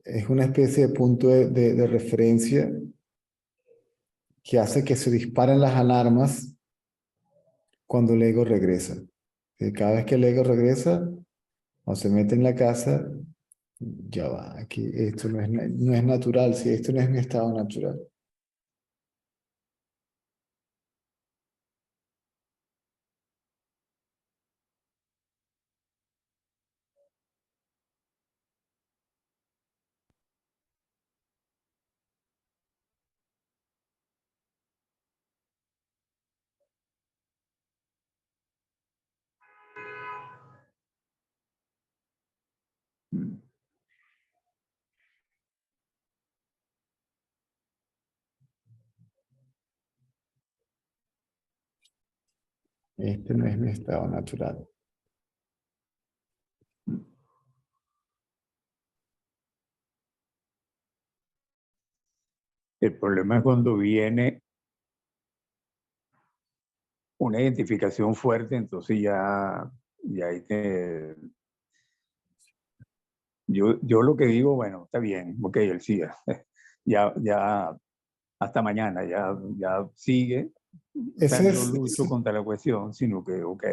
es una especie de punto de referencia que hace que se disparen las alarmas cuando el ego regresa. Cada vez que el ego regresa o se mete en la casa, ya va, aquí esto no es natural, si esto no es mi estado natural. Este no es mi estado natural. El problema es cuando viene una identificación fuerte, entonces ya hay que... Yo lo que digo, bueno, está bien, ok, él sigue. Ya, hasta mañana, ya sigue. O sea, Ese no es, lucho contra la cuestión, sino que, ok,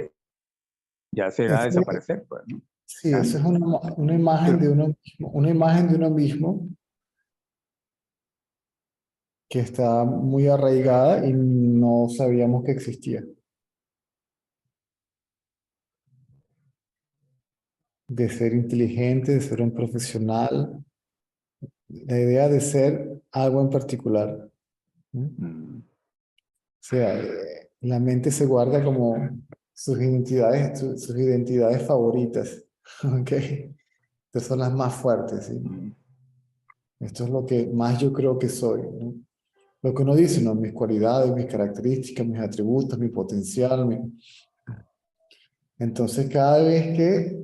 ya será ese- desaparecer, pues, ¿no? sí, esa es una imagen de uno mismo, una imagen de uno mismo que está muy arraigada y no sabíamos que existía. De ser inteligente, de ser un profesional, la idea de ser algo en particular. ¿No? Mm. O sea, la mente se guarda como sus identidades favoritas. ¿Ok? Estas son las más fuertes, ¿sí? Mm. Esto es lo que más yo creo que soy, ¿no? Lo que uno dice, ¿no? Mis cualidades, mis características, mis atributos, mi potencial. Entonces, cada vez que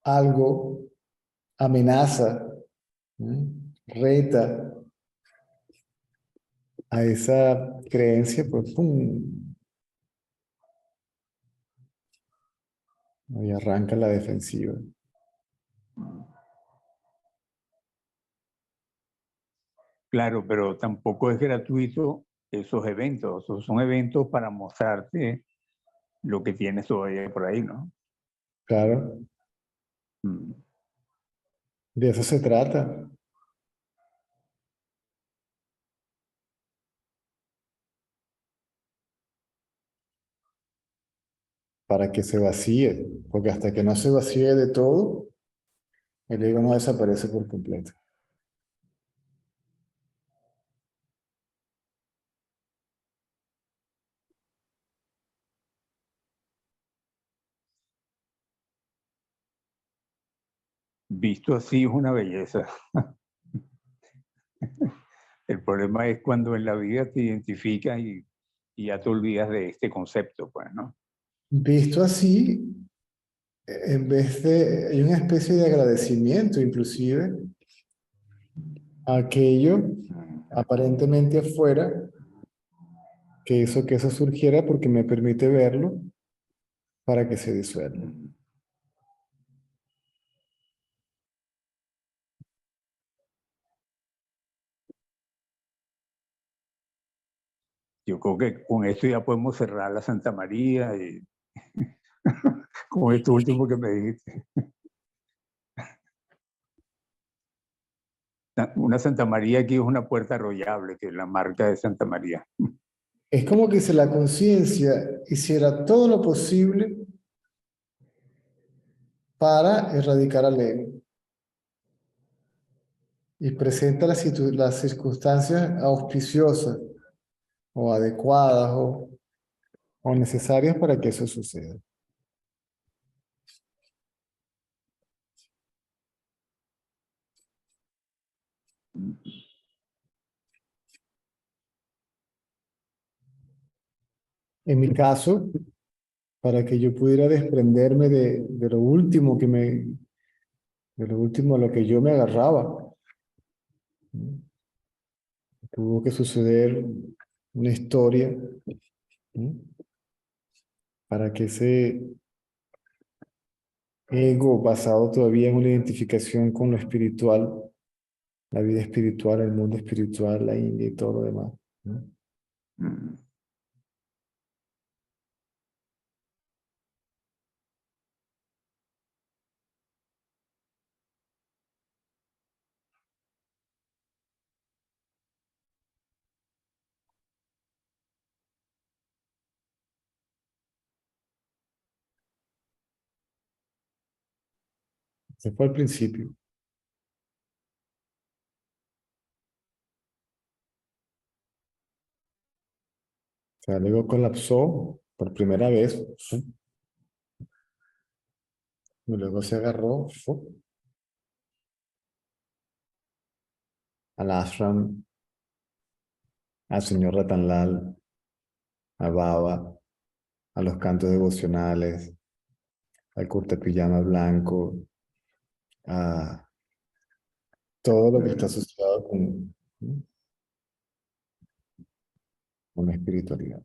algo amenaza, ¿no? Reta a esa creencia, pues, ¡pum! Y arranca la defensiva. Claro, pero tampoco es gratuito esos eventos. Son eventos para mostrarte lo que tienes todavía por ahí, ¿no? Claro, Mm. de eso se trata. Para que se vacíe, porque hasta que no se vacíe de todo, el ego no desaparece por completo. Visto así es una belleza. El problema es cuando en la vida te identificas y ya te olvidas de este concepto, pues, ¿no? Visto así, en vez de, hay una especie de agradecimiento inclusive a aquello aparentemente afuera, que hizo que eso surgiera porque me permite verlo para que se disuelva. Yo creo que con esto ya podemos cerrar la Santa María y con esto último que me dijiste. Una Santa María aquí es una puerta arrollable, que es la marca de Santa María. Es como que si la conciencia hiciera todo lo posible para erradicar al ego y presenta las circunstancias auspiciosas o adecuadas o necesarias para que eso suceda. En mi caso, para que yo pudiera desprenderme de lo último de lo último a lo que yo me agarraba, ¿no? Tuvo que suceder una historia, ¿no? Para que ese ego basado todavía en una identificación con lo espiritual, la vida espiritual, el mundo espiritual, la India y todo lo demás, ¿no? Mm. Ese fue al principio. O sea, el ego colapsó por primera vez, ¡fu! Y luego se agarró, ¡fu!, al ashram, al señor Ratanlal, a Baba, a los cantos devocionales, al curta pijama blanco, a todo lo que está asociado con la espiritualidad.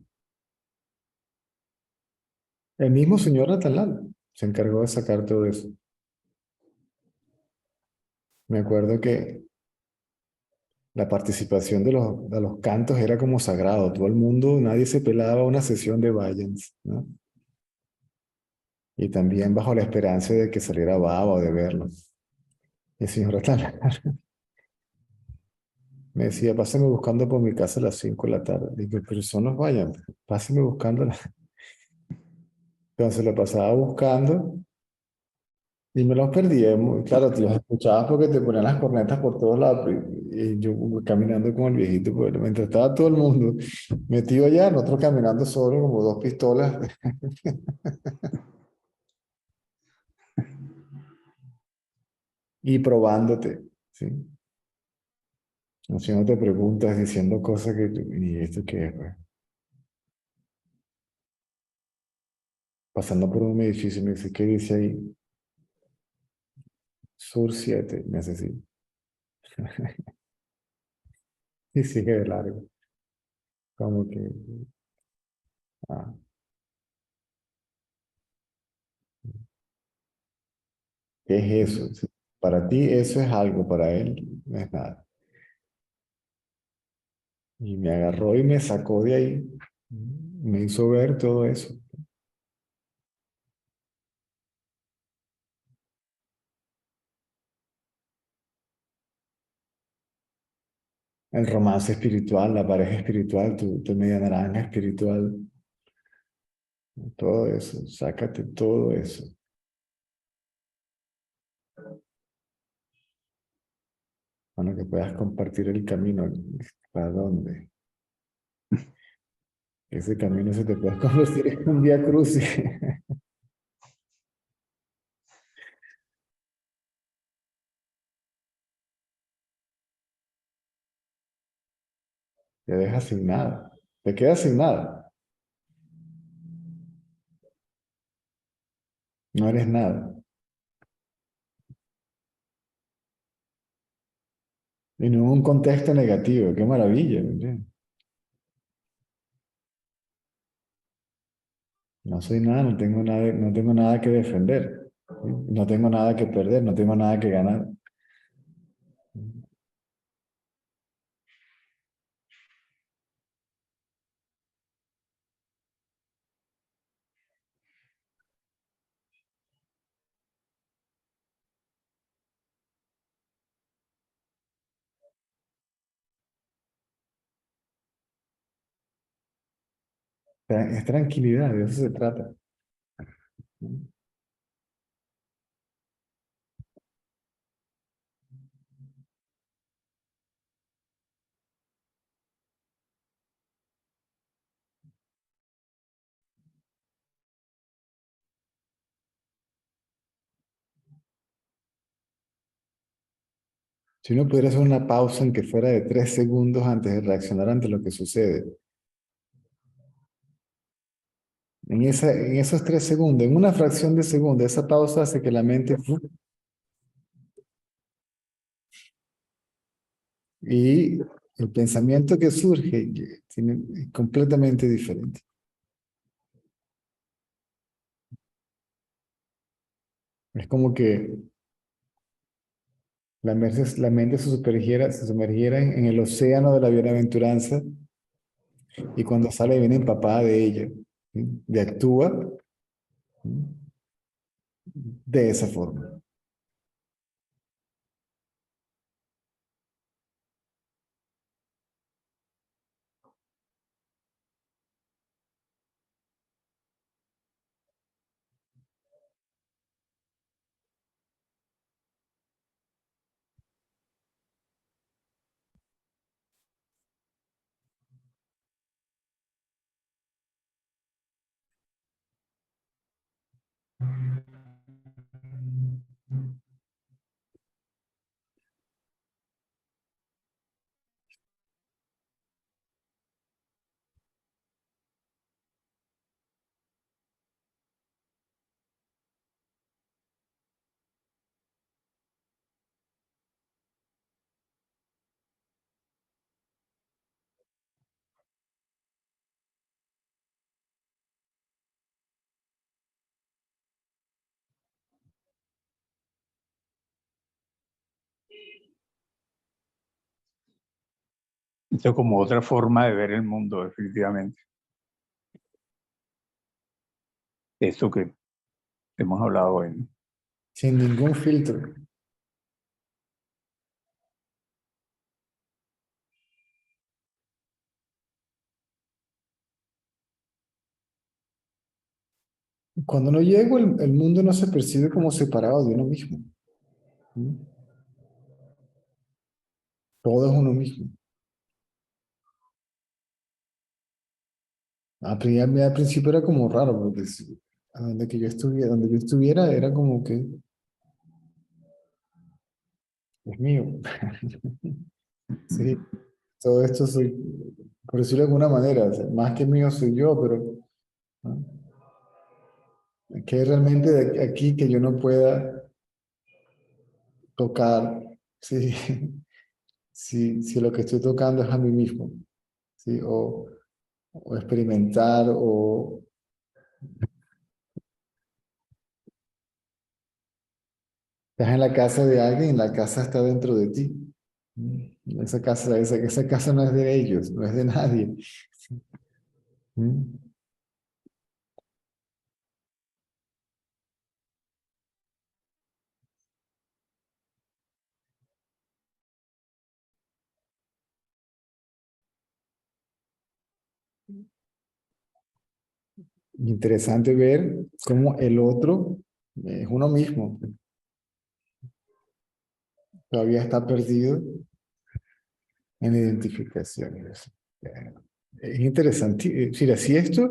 El mismo señor Atalal se encargó de sacar todo eso. Me acuerdo que la participación de los cantos era como sagrado. Todo el mundo, nadie se pelaba una sesión de Vayans, ¿no? Y también bajo la esperanza de que saliera baba o de verlo. Y el señor Atalal me decía, pásame buscando por mi casa a las 5 de la tarde. Digo, pero son los Vayans, pásame buscando. Entonces lo pasaba buscando y me los perdía. Claro, te los escuchabas porque te ponían las cornetas por todos lados. Y yo caminando con el viejito, pues, mientras estaba todo el mundo metido allá, nosotros caminando solo, como dos pistolas. Y probándote, ¿sí? Haciéndote preguntas, diciendo cosas que, ¿y esto qué es, pues? Pasando por un edificio, me dice, ¿qué dice ahí? Sur 7 necesito. Y sigue de largo. Como que, ah, ¿qué es eso? Sí, para ti eso es algo, para él no es nada. Y me agarró y me sacó de ahí. Me hizo ver todo eso. El romance espiritual, la pareja espiritual, tu media naranja espiritual, todo eso, sácate todo eso. Bueno, que puedas compartir el camino. ¿Para dónde? Ese camino se te puede convertir en un vía crucis. Te dejas sin nada. Te quedas sin nada. No eres nada. Y no en un contexto negativo. Qué maravilla. ¿Me entiendes? No soy nada, no tengo nada que defender. ¿Sí? No tengo nada que perder, no tengo nada que ganar. Es tranquilidad, de eso se trata. Si uno pudiera hacer una pausa en que fuera de 3 segundos antes de reaccionar ante lo que sucede, en esos 3 segundos, en una fracción de segundo, esa pausa hace que la mente y el pensamiento que surge es completamente diferente. Es como que la mente se sumergiera en el océano de la bienaventuranza y cuando sale viene empapada de ella, ¿sí? Y actúa, ¿sí? De esa forma. Esto es como otra forma de ver el mundo, definitivamente. Esto que hemos hablado hoy, ¿no? Sin ningún filtro. Cuando uno llega, el mundo no se percibe como separado de uno mismo. ¿Mm? Todo es uno mismo. Al principio era como raro, porque a donde yo estuviera era como que es mío. Sí, todo esto soy, por decirlo de alguna manera, o sea, más que mío soy yo, pero ¿no? Que hay realmente aquí que yo no pueda tocar, sí, si lo que estoy tocando es a mí mismo, ¿sí? O experimentar, o estás en la casa de alguien y la casa está dentro de ti. Esa casa no es de ellos, no es de nadie. ¿Mm? Interesante ver cómo el otro es uno mismo, todavía está perdido en identificaciones. Es interesante. Mira, si esto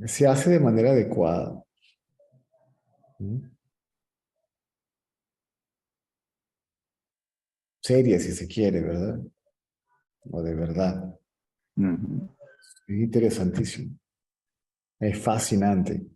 se hace de manera adecuada, ¿mm? Seria si se quiere, ¿verdad? O de verdad. Ujú. Es interesantísimo. Es fascinante.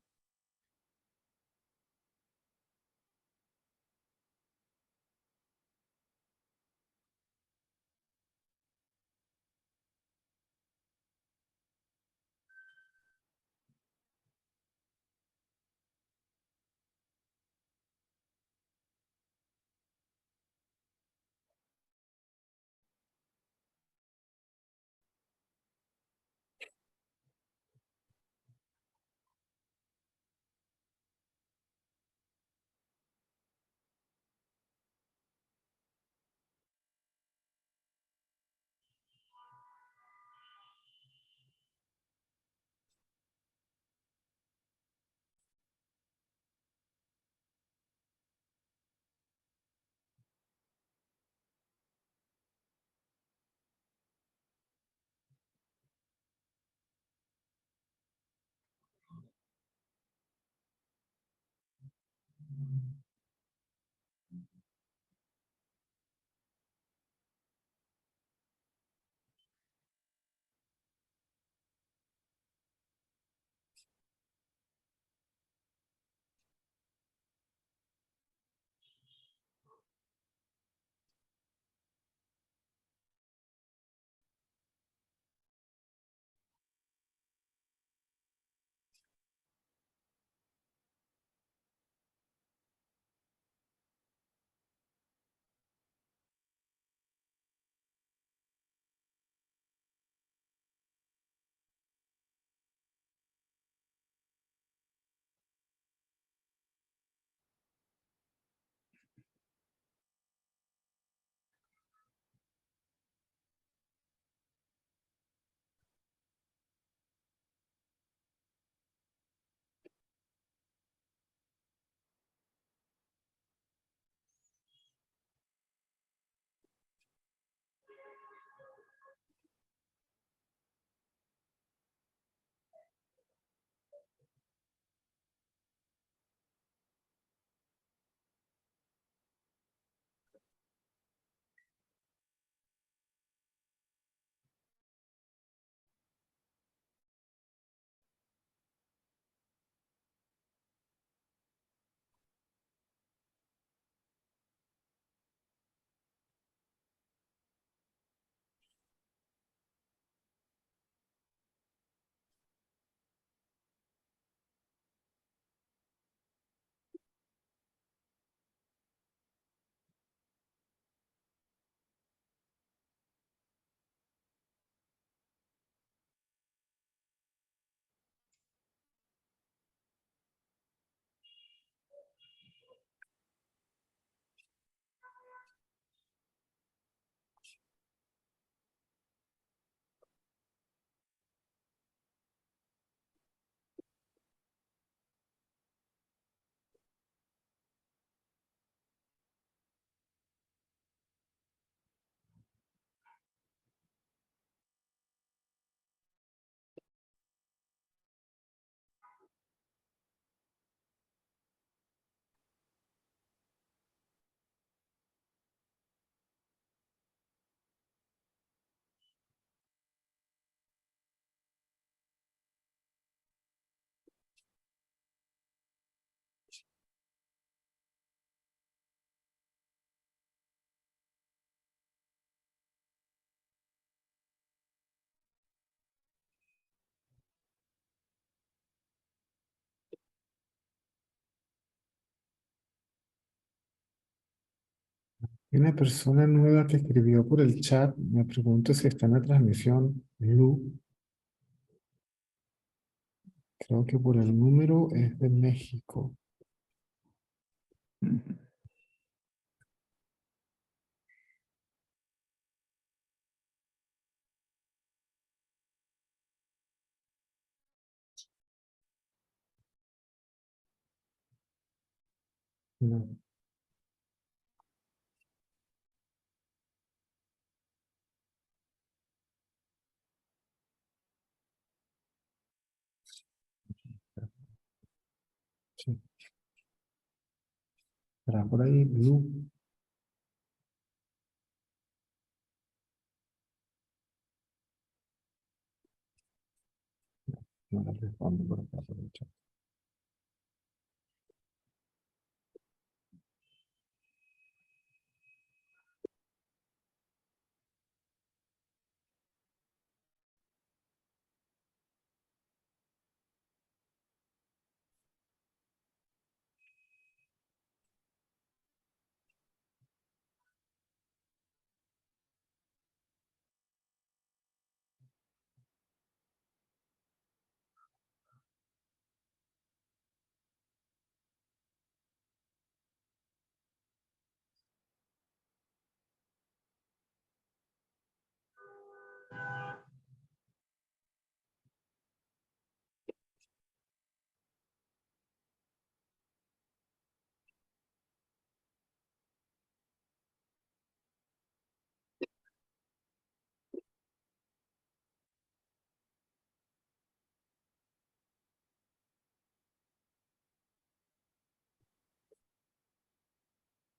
Hay una persona nueva que escribió por el chat. Me pregunto si está en la transmisión. Lu. Creo que por el número es de México. Ujú. No. Sí. ¿Estará por ahí? Lu. No le respondo por acá por el chat.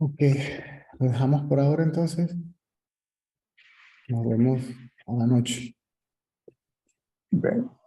Ok, lo dejamos por ahora entonces. Nos vemos a la noche. Bueno.